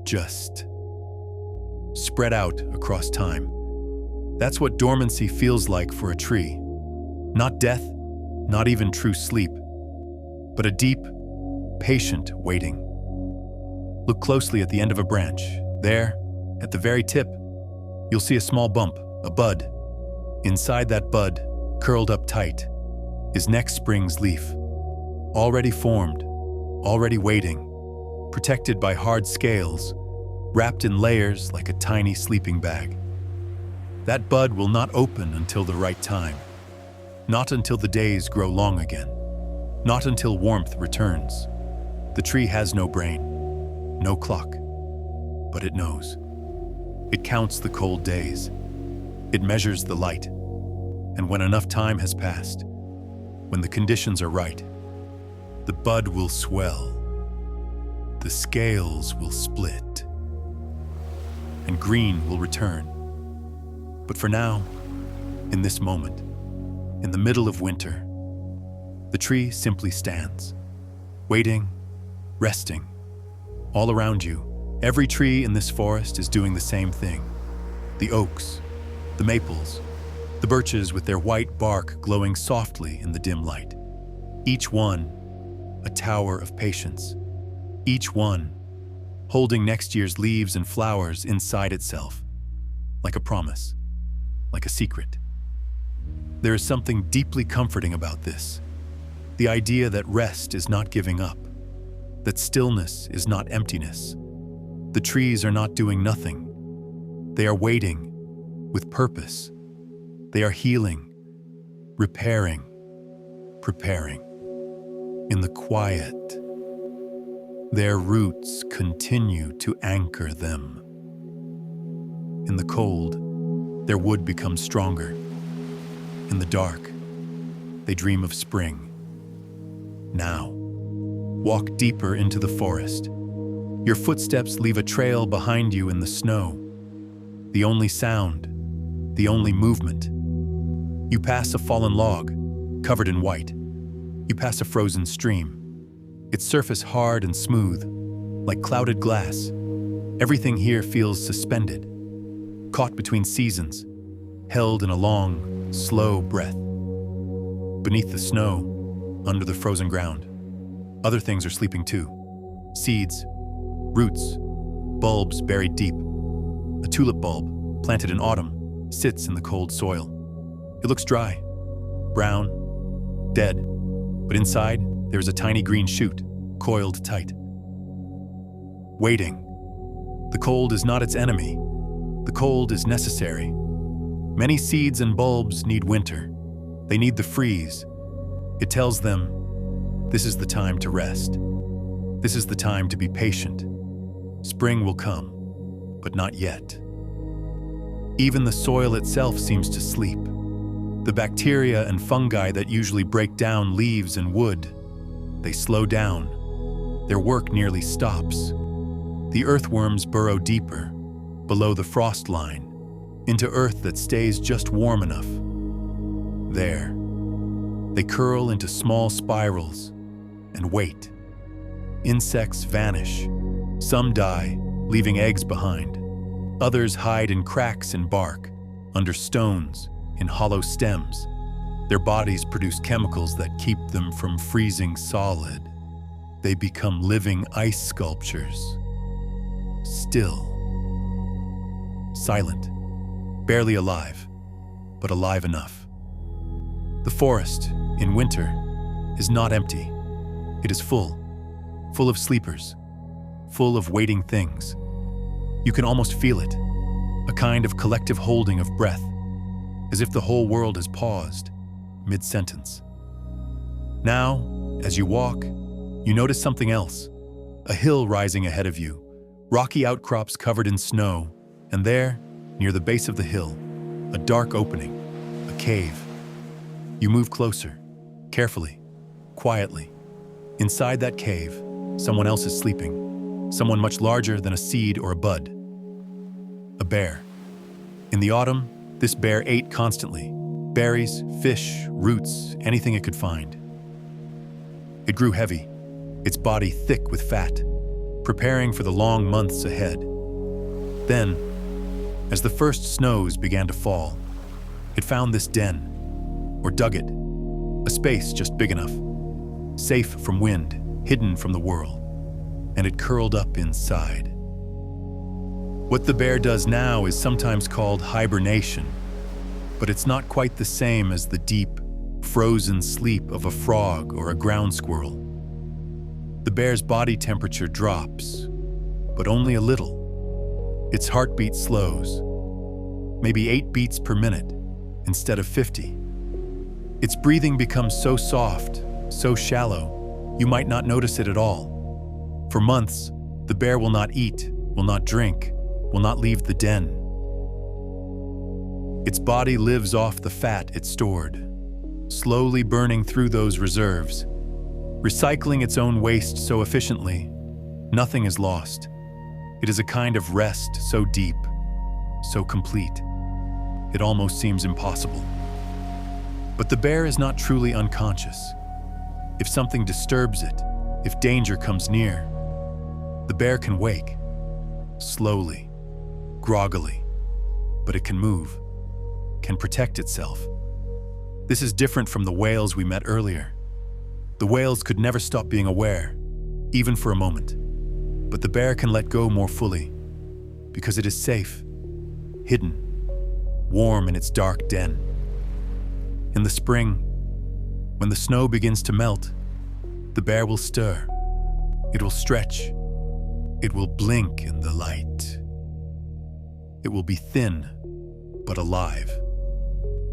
just spread out across time. That's what dormancy feels like for a tree. Not death, not even true sleep, but a deep, patient waiting. Look closely at the end of a branch. There, at the very tip, you'll see a small bump, a bud. Inside that bud, curled up tight, is next spring's leaf. Already formed, already waiting, protected by hard scales, wrapped in layers like a tiny sleeping bag. That bud will not open until the right time. Not until the days grow long again. Not until warmth returns. The tree has no brain, no clock, but it knows. It counts the cold days. It measures the light. And when enough time has passed, when the conditions are right, the bud will swell, the scales will split, and green will return. But for now, in this moment, in the middle of winter, the tree simply stands, waiting, resting. All around you, every tree in this forest is doing the same thing. The oaks, the maples, The birches with their white bark glowing softly in the dim light. Each one a tower of patience. Each one holding next year's leaves and flowers inside itself, like a promise, like a secret. There is something deeply comforting about this. The idea that rest is not giving up, that stillness is not emptiness. The trees are not doing nothing. They are waiting with purpose. They are healing, repairing, preparing. In the quiet, their roots continue to anchor them. In the cold, their wood becomes stronger. In the dark, they dream of spring. Now, walk deeper into the forest. Your footsteps leave a trail behind you in the snow. The only sound, the only movement. You pass a fallen log, covered in white. You pass a frozen stream. Its surface hard and smooth, like clouded glass. Everything here feels suspended, caught between seasons, held in a long, slow breath. Beneath the snow, under the frozen ground, other things are sleeping too. Seeds, roots, bulbs buried deep. A tulip bulb, planted in autumn, sits in the cold soil. It looks dry, brown, dead, but inside there is a tiny green shoot, coiled tight. Waiting. The cold is not its enemy. The cold is necessary. Many seeds and bulbs need winter. They need the freeze. It tells them, this is the time to rest. This is the time to be patient. Spring will come, but not yet. Even the soil itself seems to sleep. The bacteria and fungi that usually break down leaves and wood, they slow down. Their work nearly stops. The earthworms burrow deeper, below the frost line, into earth that stays just warm enough. There, they curl into small spirals and wait. Insects vanish. Some die, leaving eggs behind. Others hide in cracks in bark, under stones, in hollow stems. Their bodies produce chemicals that keep them from freezing solid. They become living ice sculptures. Still. Silent. Barely alive, but alive enough. The forest, in winter, is not empty. It is full of sleepers, full of waiting things. You can almost feel it, a kind of collective holding of breath, as if the whole world has paused, mid-sentence. Now, as you walk, you notice something else, a hill rising ahead of you, rocky outcrops covered in snow, and there, near the base of the hill, a dark opening, a cave. You move closer, carefully, quietly. Inside that cave, someone else is sleeping, someone much larger than a seed or a bud. A bear. In the autumn, this bear ate constantly, berries, fish, roots, anything it could find. It grew heavy, its body thick with fat, preparing for the long months ahead. Then, as the first snows began to fall, it found this den, or dug it, a space just big enough, safe from wind, hidden from the world, and it curled up inside. What the bear does now is sometimes called hibernation, but it's not quite the same as the deep, frozen sleep of a frog or a ground squirrel. The bear's body temperature drops, but only a little. Its heartbeat slows, maybe 8 beats per minute instead of 50. Its breathing becomes so soft, so shallow, you might not notice it at all. For months, the bear will not eat, will not drink, will not leave the den. Its body lives off the fat it stored, slowly burning through those reserves, recycling its own waste so efficiently, nothing is lost. It is a kind of rest so deep, so complete, it almost seems impossible. But the bear is not truly unconscious. If something disturbs it, if danger comes near, the bear can wake, slowly, groggily, but it can move. can protect itself. This is different from the whales we met earlier. The whales could never stop being aware, even for a moment. But the bear can let go more fully, because it is safe, hidden, warm in its dark den. In the spring, when the snow begins to melt, the bear will stir. It will stretch. It will blink in the light. It will be thin, but alive.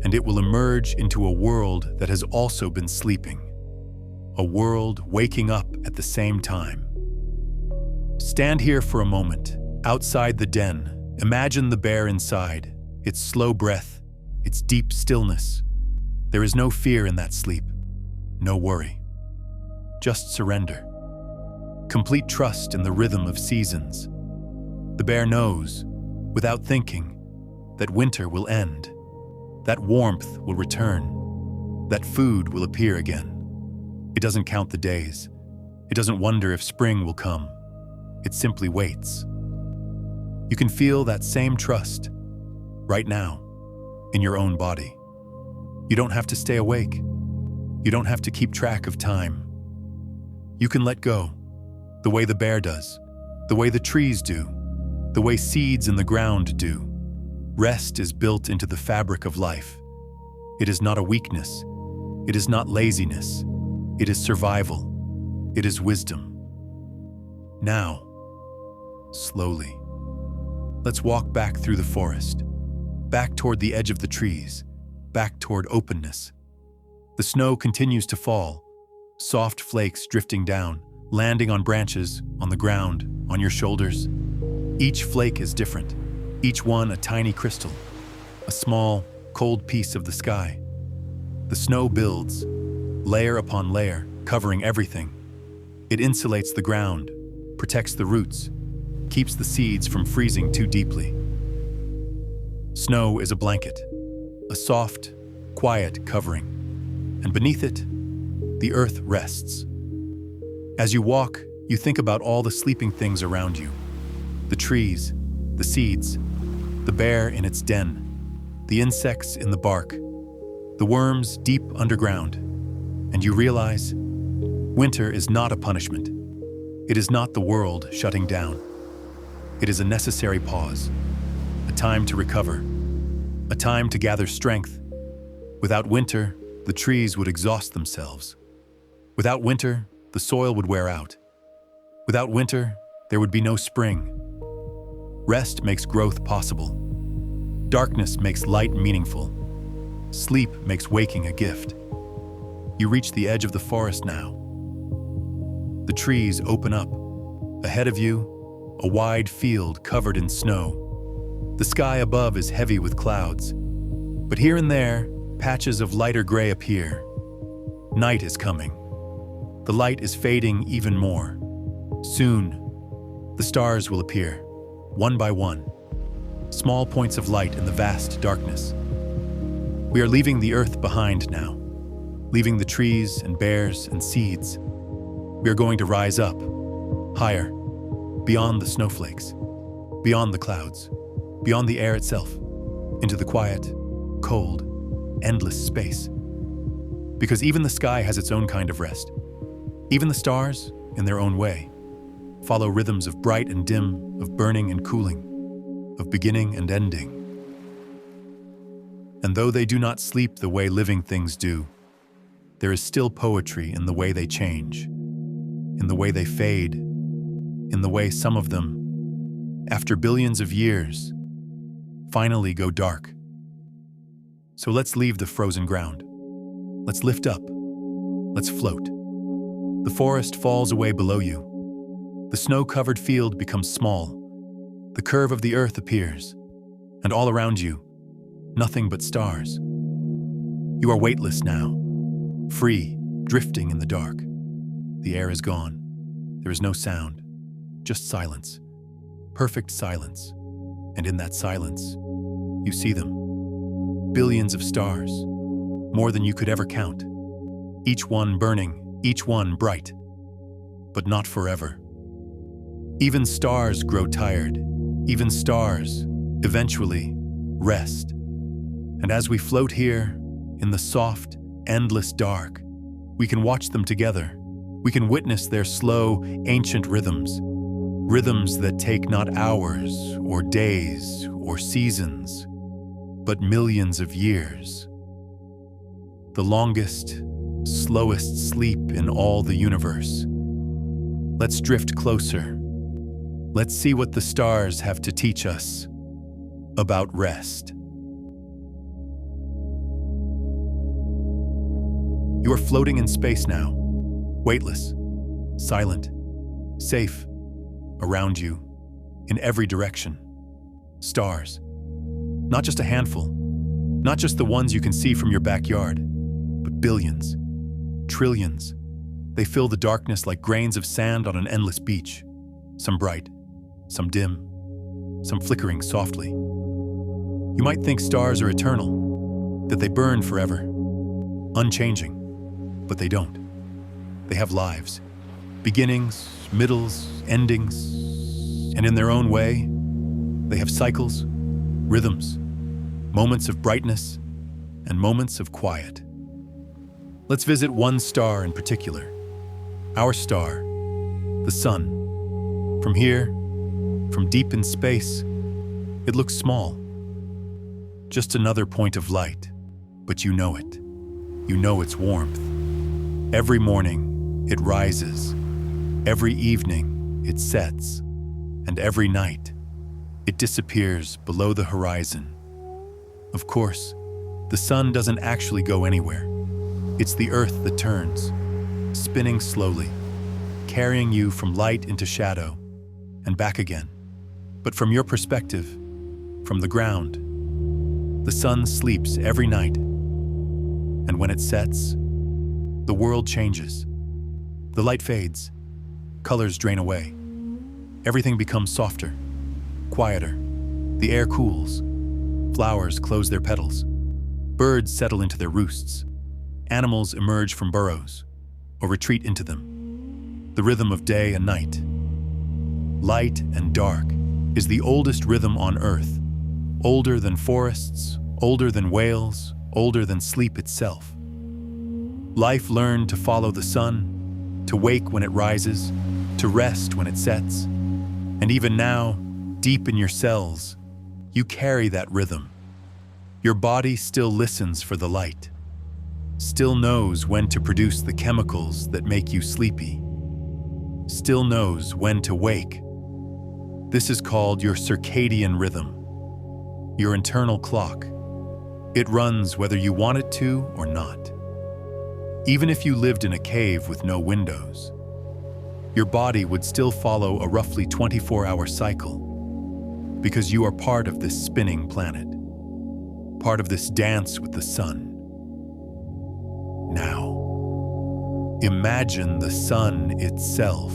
And it will emerge into a world that has also been sleeping. A world waking up at the same time. Stand here for a moment, outside the den. Imagine the bear inside, its slow breath, its deep stillness. There is no fear in that sleep, no worry. Just surrender. Complete trust in the rhythm of seasons. The bear knows, without thinking, that winter will end, that warmth will return, that food will appear again. It doesn't count the days. It doesn't wonder if spring will come. It simply waits. You can feel that same trust right now in your own body. You don't have to stay awake. You don't have to keep track of time. You can let go, the way the bear does, the way the trees do, the way seeds in the ground do. Rest is built into the fabric of life. It is not a weakness. It is not laziness. It is survival. It is wisdom. Now, slowly, let's walk back through the forest, back toward the edge of the trees, back toward openness. The snow continues to fall, soft flakes drifting down, landing on branches, on the ground, on your shoulders. Each flake is different, each one a tiny crystal, a small, cold piece of the sky. The snow builds, layer upon layer, covering everything. It insulates the ground, protects the roots, keeps the seeds from freezing too deeply. Snow is a blanket, a soft, quiet covering, and beneath it, the earth rests. As you walk, you think about all the sleeping things around you. The trees, the seeds, the bear in its den, the insects in the bark, the worms deep underground, and you realize winter is not a punishment. It is not the world shutting down. It is a necessary pause, a time to recover, a time to gather strength. Without winter, the trees would exhaust themselves. Without winter, the soil would wear out. Without winter, there would be no spring. Rest makes growth possible. Darkness makes light meaningful. Sleep makes waking a gift. You reach the edge of the forest now. The trees open up. Ahead of you, a wide field covered in snow. The sky above is heavy with clouds, but here and there, patches of lighter gray appear. Night is coming. The light is fading even more. Soon, the stars will appear, one by one, small points of light in the vast darkness. We are leaving the earth behind now, leaving the trees and bears and seeds. We are going to rise up, higher, beyond the snowflakes, beyond the clouds, beyond the air itself, into the quiet, cold, endless space. Because even the sky has its own kind of rest. Even the stars, in their own way, follow rhythms of bright and dim, of burning and cooling, of beginning and ending. And though they do not sleep the way living things do, there is still poetry in the way they change, in the way they fade, in the way some of them, after billions of years, finally go dark. So let's leave the frozen ground. Let's lift up. Let's float. The forest falls away below you. The snow-covered field becomes small. The curve of the earth appears, and all around you, nothing but stars. You are weightless now, free, drifting in the dark. The air is gone. There is no sound, just silence, perfect silence. And in that silence, you see them. Billions of stars, more than you could ever count. Each one burning, each one bright, but not forever. Even stars grow tired. Even stars, eventually, rest. And as we float here, in the soft, endless dark, we can watch them together. We can witness their slow, ancient rhythms. Rhythms that take not hours, or days, or seasons, but millions of years. The longest, slowest sleep in all the universe. Let's drift closer. Let's see what the stars have to teach us about rest. You are floating in space now, weightless, silent, safe, around you, in every direction. Stars. Not just a handful, not just the ones you can see from your backyard, but billions, trillions. They fill the darkness like grains of sand on an endless beach, some bright, some dim, some flickering softly. You might think stars are eternal, that they burn forever, unchanging, but they don't. They have lives, beginnings, middles, endings, and in their own way, they have cycles, rhythms, moments of brightness, and moments of quiet. Let's visit one star in particular, our star, the sun. From here, from deep in space, it looks small, just another point of light, but you know it. You know its warmth. Every morning, it rises. Every evening, it sets. And every night, it disappears below the horizon. Of course, the sun doesn't actually go anywhere. It's the earth that turns, spinning slowly, carrying you from light into shadow and back again. But from your perspective, from the ground, the sun sleeps every night. And when it sets, the world changes. The light fades, colors drain away. Everything becomes softer, quieter. The air cools. Flowers close their petals. Birds settle into their roosts. Animals emerge from burrows or retreat into them. The rhythm of day and night. Light and dark is the oldest rhythm on Earth, older than forests, older than whales, older than sleep itself. Life learned to follow the sun, to wake when it rises, to rest when it sets. And even now, deep in your cells, you carry that rhythm. Your body still listens for the light, still knows when to produce the chemicals that make you sleepy, still knows when to wake. This is called your circadian rhythm, your internal clock. It runs whether you want it to or not. Even if you lived in a cave with no windows, your body would still follow a roughly 24-hour cycle, because you are part of this spinning planet, part of this dance with the sun. Now, imagine the sun itself,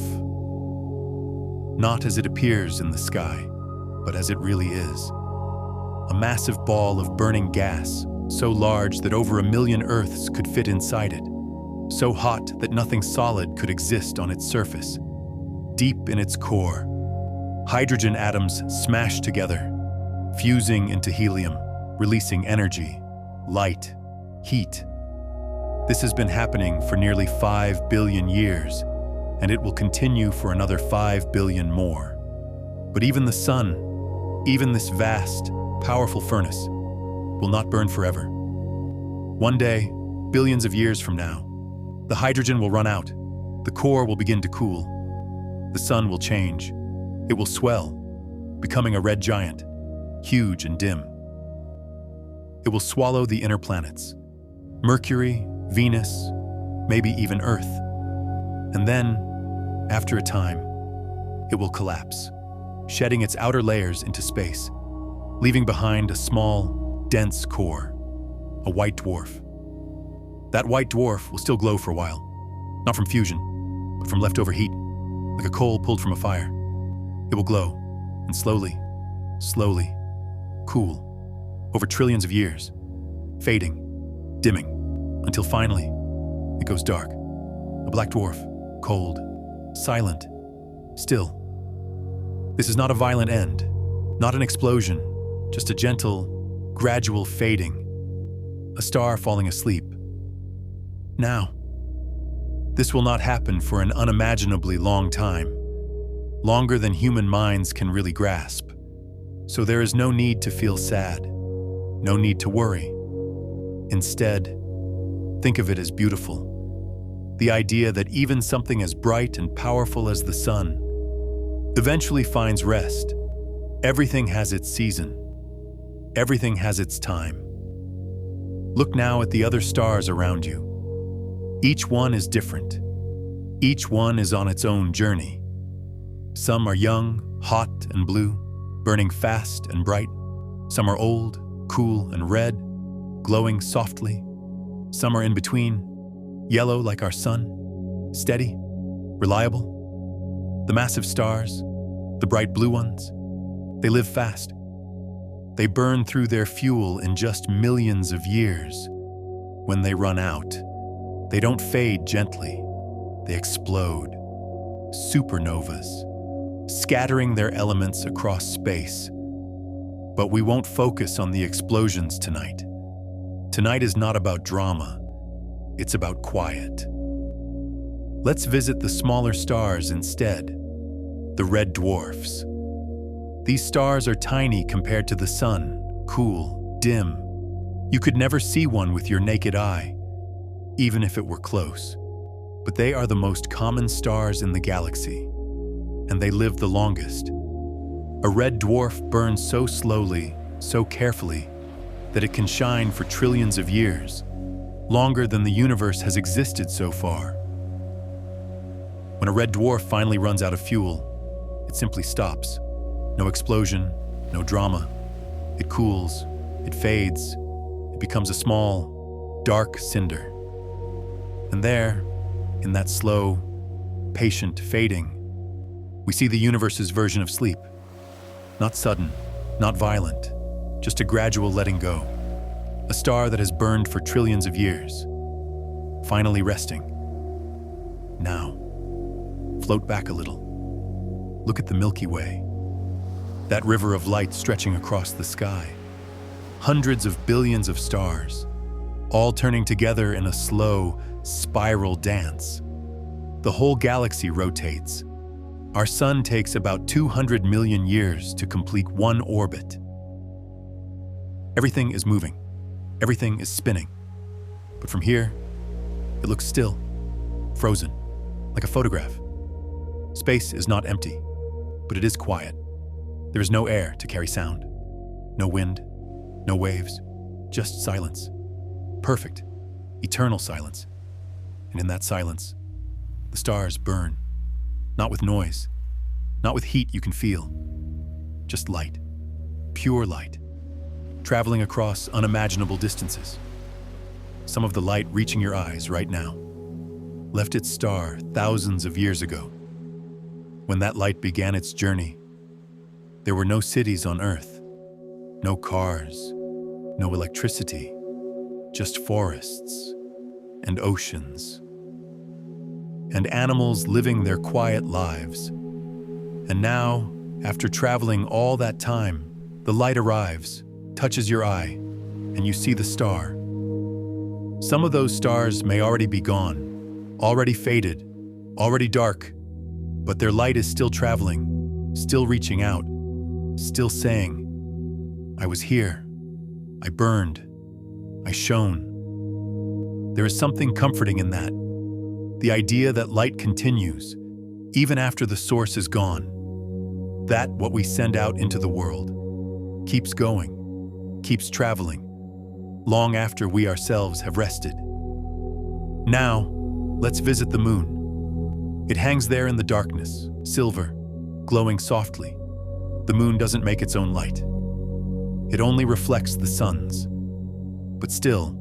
not as it appears in the sky, but as it really is. A massive ball of burning gas, so large that over 1 million Earths could fit inside it, so hot that nothing solid could exist on its surface. Deep in its core, hydrogen atoms smash together, fusing into helium, releasing energy, light, heat. This has been happening for nearly 5 billion years, and it will continue for another 5 billion more. But even the sun, even this vast, powerful furnace, will not burn forever. One day, billions of years from now, the hydrogen will run out, the core will begin to cool, the sun will change, it will swell, becoming a red giant, huge and dim. It will swallow the inner planets, Mercury, Venus, maybe even Earth. And then, after a time, it will collapse, shedding its outer layers into space, leaving behind a small, dense core, a white dwarf. That white dwarf will still glow for a while, not from fusion, but from leftover heat, like a coal pulled from a fire. It will glow, and slowly, cool, over trillions of years, fading, dimming, until finally, it goes dark. A black dwarf, cold, silent, still. This is not a violent end, not an explosion, just a gentle, gradual fading, a star falling asleep. Now. This will not happen for an unimaginably long time, longer than human minds can really grasp. So there is no need to feel sad, no need to worry. Instead, think of it as beautiful. The idea that even something as bright and powerful as the sun eventually finds rest. Everything has its season. Everything has its time. Look now at the other stars around you. Each one is different. Each one is on its own journey. Some are young, hot and blue, burning fast and bright. Some are old, cool and red, glowing softly. Some are in between, yellow like our sun, steady, reliable. The massive stars, the bright blue ones, they live fast. They burn through their fuel in just millions of years. When they run out, they don't fade gently. They explode. Supernovas, scattering their elements across space. But we won't focus on the explosions tonight. Tonight is not about drama. It's about quiet. Let's visit the smaller stars instead, the red dwarfs. These stars are tiny compared to the sun, cool, dim. You could never see one with your naked eye, even if it were close. But they are the most common stars in the galaxy, and they live the longest. A red dwarf burns so slowly, so carefully, that it can shine for trillions of years, longer than the universe has existed so far. When a red dwarf finally runs out of fuel, it simply stops. No explosion, no drama. It cools, it fades, it becomes a small, dark cinder. And there, in that slow, patient fading, we see the universe's version of sleep. Not sudden, not violent, just a gradual letting go. A star that has burned for trillions of years, finally resting. Now, float back a little. Look at the Milky Way. That river of light stretching across the sky. Hundreds of billions of stars, all turning together in a slow, spiral dance. The whole galaxy rotates. Our sun takes about 200 million years to complete one orbit. Everything is moving. Everything is spinning. But from here, it looks still, frozen, like a photograph. Space is not empty, but it is quiet. There is no air to carry sound. No wind, no waves, just silence. Perfect, eternal silence. And in that silence, the stars burn. Not with noise, not with heat you can feel. Just light, pure light, traveling across unimaginable distances. Some of the light reaching your eyes right now left its star thousands of years ago. When that light began its journey, there were no cities on Earth, no cars, no electricity, just forests and oceans, and animals living their quiet lives. And now, after traveling all that time, the light arrives, touches your eye, and you see the star. Some of those stars may already be gone, already faded, already dark, but their light is still traveling, still reaching out, still saying, I was here, I burned, I shone. There is something comforting in that. The idea that light continues, even after the source is gone. That what we send out into the world keeps going, keeps traveling, long after we ourselves have rested. Now, let's visit the moon. It hangs there in the darkness, silver, glowing softly. The moon doesn't make its own light. It only reflects the sun's. But still,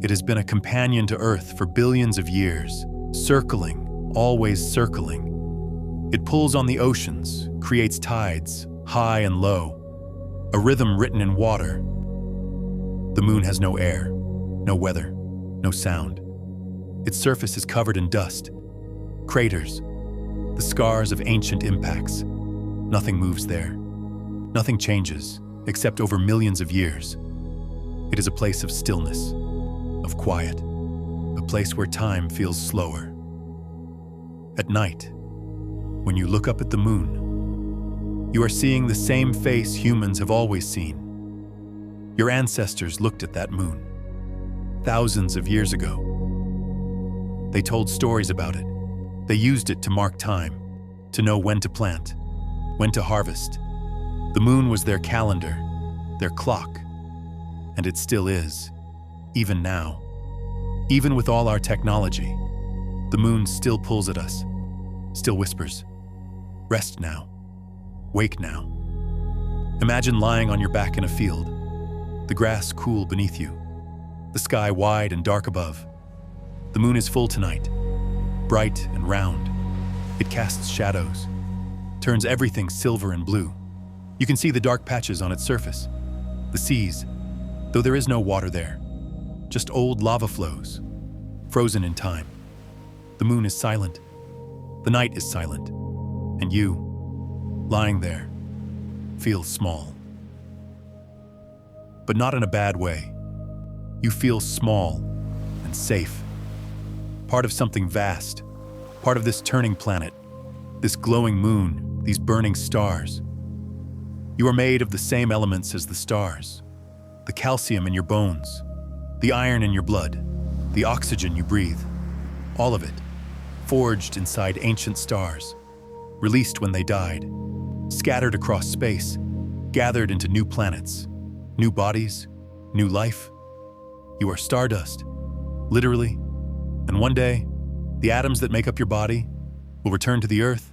it has been a companion to Earth for billions of years, circling, always circling. It pulls on the oceans, creates tides, high and low, a rhythm written in water. The moon has no air, no weather, no sound. Its surface is covered in dust, craters, the scars of ancient impacts. Nothing moves there. Nothing changes, except over millions of years. It is a place of stillness, of quiet, a place where time feels slower. At night, when you look up at the moon, you are seeing the same face humans have always seen. Your ancestors looked at that moon thousands of years ago. They told stories about it. They used it to mark time, to know when to plant, when to harvest. The moon was their calendar, their clock, and it still is, even now. Even with all our technology, the moon still pulls at us, still whispers, "Rest now, wake now." Imagine lying on your back in a field, the grass cool beneath you, the sky wide and dark above. The moon is full tonight, bright and round. It casts shadows, turns everything silver and blue. You can see the dark patches on its surface, the seas, though there is no water there, just old lava flows, frozen in time. The moon is silent, the night is silent, and you, lying there, feel small. But not in a bad way. You feel small and safe, part of something vast, part of this turning planet, this glowing moon, these burning stars. You are made of the same elements as the stars, the calcium in your bones, the iron in your blood, the oxygen you breathe, all of it, forged inside ancient stars, released when they died, scattered across space, gathered into new planets, new bodies, new life. You are stardust, literally, and one day, the atoms that make up your body will return to the earth,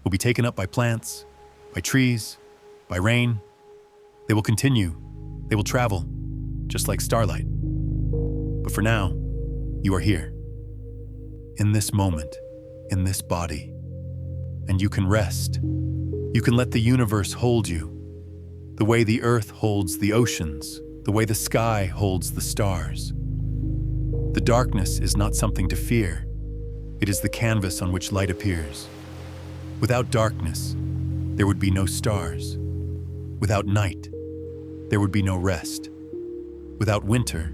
will be taken up by plants, by trees, by rain. They will continue, they will travel, just like starlight. But for now, you are here, in this moment, in this body, and you can rest. You can let the universe hold you, the way the earth holds the oceans, the way the sky holds the stars. The darkness is not something to fear. It is the canvas on which light appears. Without darkness, there would be no stars. Without night, there would be no rest. Without winter,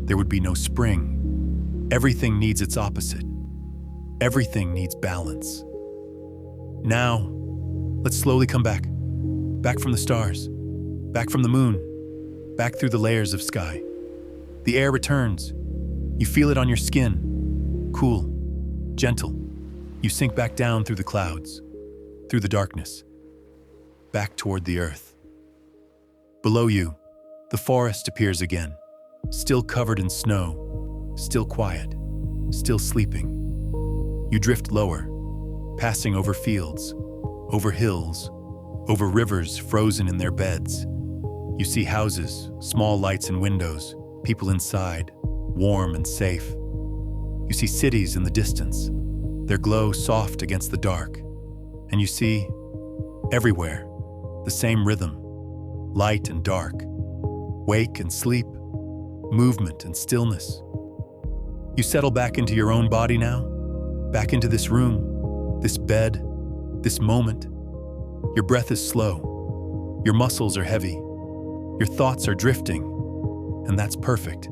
there would be no spring. Everything needs its opposite. Everything needs balance. Now, let's slowly come back. Back from the stars. Back from the moon. Back through the layers of sky. The air returns. You feel it on your skin. Cool, gentle. You sink back down through the clouds, through the darkness, back toward the earth. Below you, the forest appears again, still covered in snow, still quiet, still sleeping. You drift lower, passing over fields, over hills, over rivers frozen in their beds. You see houses, small lights in windows, people inside, warm and safe. You see cities in the distance, their glow soft against the dark. And you see, everywhere, the same rhythm, light and dark, wake and sleep, movement and stillness. You settle back into your own body now, back into this room, this bed, this moment. Your breath is slow, your muscles are heavy, your thoughts are drifting, and that's perfect.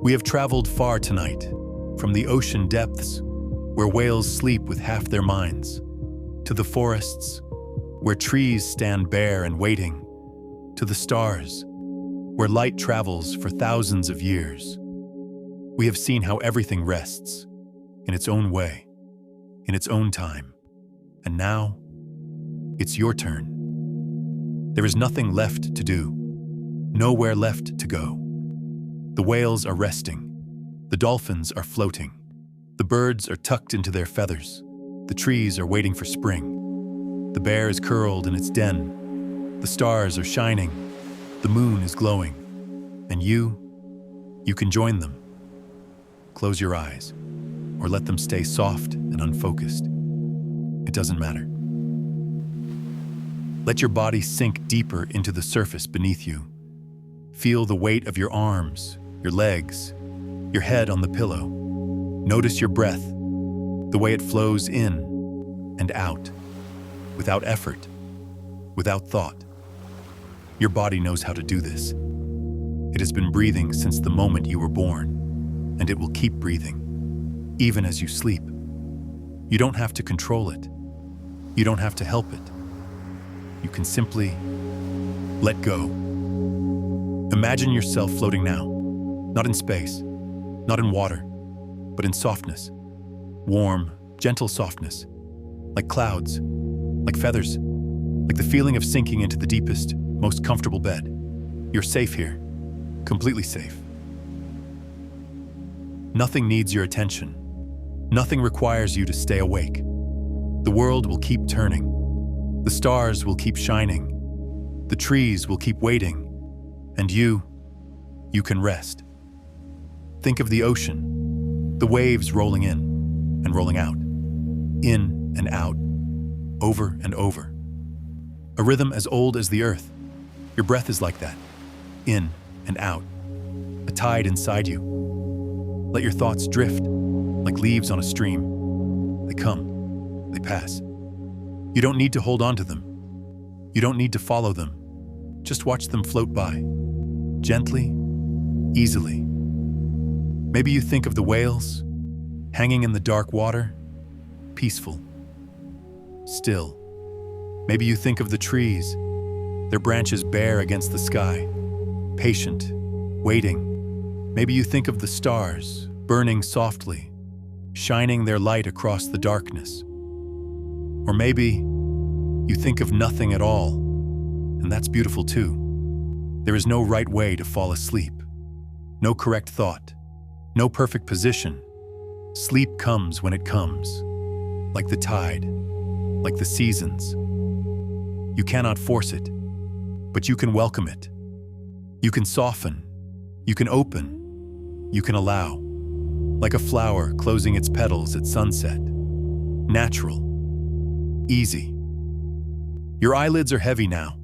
We have traveled far tonight, from the ocean depths, where whales sleep with half their minds, to the forests, where trees stand bare and waiting, to the stars, where light travels for thousands of years. We have seen how everything rests, in its own way, in its own time. And now, it's your turn. There is nothing left to do, nowhere left to go. The whales are resting, the dolphins are floating, the birds are tucked into their feathers, the trees are waiting for spring, the bear is curled in its den, the stars are shining, the moon is glowing, and you can join them. Close your eyes, or let them stay soft and unfocused. It doesn't matter. Let your body sink deeper into the surface beneath you. Feel the weight of your arms, your legs, your head on the pillow. Notice your breath, the way it flows in and out, without effort, without thought. Your body knows how to do this. It has been breathing since the moment you were born, and it will keep breathing, even as you sleep. You don't have to control it. You don't have to help it. You can simply let go. Imagine yourself floating now, not in space, not in water, but in softness. Warm, gentle softness, like clouds, like feathers, like the feeling of sinking into the deepest, most comfortable bed. You're safe here, completely safe. Nothing needs your attention. Nothing requires you to stay awake. The world will keep turning. The stars will keep shining. The trees will keep waiting. And you can rest. Think of the ocean, the waves rolling in and rolling out, in and out, over and over. A rhythm as old as the earth. Your breath is like that, in and out, a tide inside you. Let your thoughts drift, like leaves on a stream. They come, they pass. You don't need to hold on to them. You don't need to follow them. Just watch them float by, gently, easily. Maybe you think of the whales, hanging in the dark water, peaceful, still. Maybe you think of the trees, their branches bare against the sky, patient, waiting. Maybe you think of the stars, burning softly, shining their light across the darkness. Or maybe you think of nothing at all, and that's beautiful too. There is no right way to fall asleep, no correct thought, no perfect position. Sleep comes when it comes, like the tide, like the seasons. You cannot force it, but you can welcome it. You can soften, you can open, you can allow, like a flower closing its petals at sunset. Natural, easy. Your eyelids are heavy now,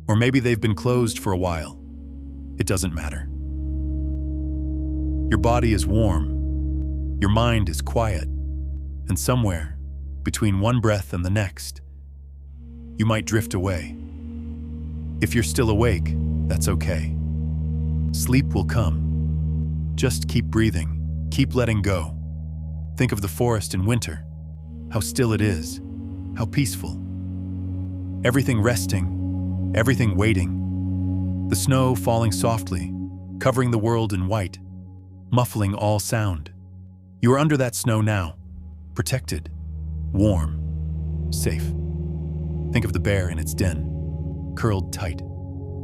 or maybe they've been closed for a while. It doesn't matter. Your body is warm, your mind is quiet, and somewhere between one breath and the next, you might drift away. If you're still awake, that's okay. Sleep will come. Just keep breathing, keep letting go. Think of the forest in winter, how still it is, how peaceful. Everything resting, everything waiting. The snow falling softly, covering the world in white, muffling all sound. You are under that snow now, protected, warm, safe. Think of the bear in its den, curled tight,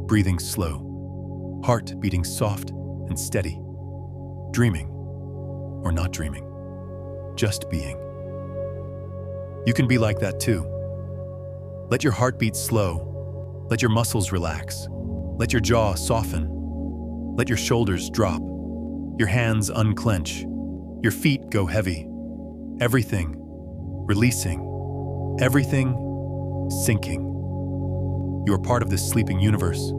breathing slow, heart beating soft and steady, dreaming or not dreaming, just being. You can be like that too. Let your heart beat slow, let your muscles relax, let your jaw soften, let your shoulders drop, your hands unclench, your feet go heavy, everything releasing, everything sinking. You are part of this sleeping universe,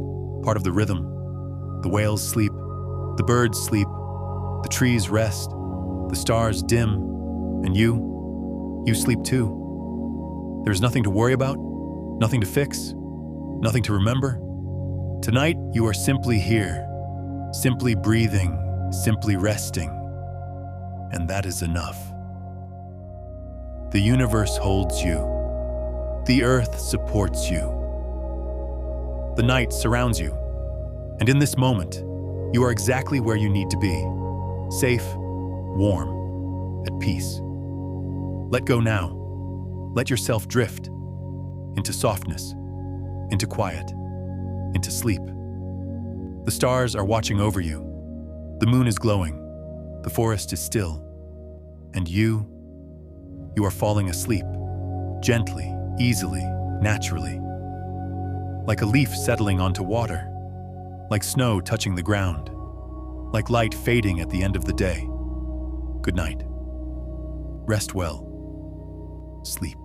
part of the rhythm. The whales sleep, the birds sleep, the trees rest, the stars dim, and you sleep too. There's nothing to worry about, nothing to fix, nothing to remember. Tonight, you are simply here, simply breathing, simply resting, and that is enough. The universe holds you. The earth supports you. The night surrounds you. And in this moment, you are exactly where you need to be. Safe, warm, at peace. Let go now. Let yourself drift into softness, into quiet, into sleep. The stars are watching over you. The moon is glowing. The forest is still. And you are falling asleep, gently, easily, naturally. Like a leaf settling onto water, like snow touching the ground, like light fading at the end of the day. Good night. Rest well. Sleep.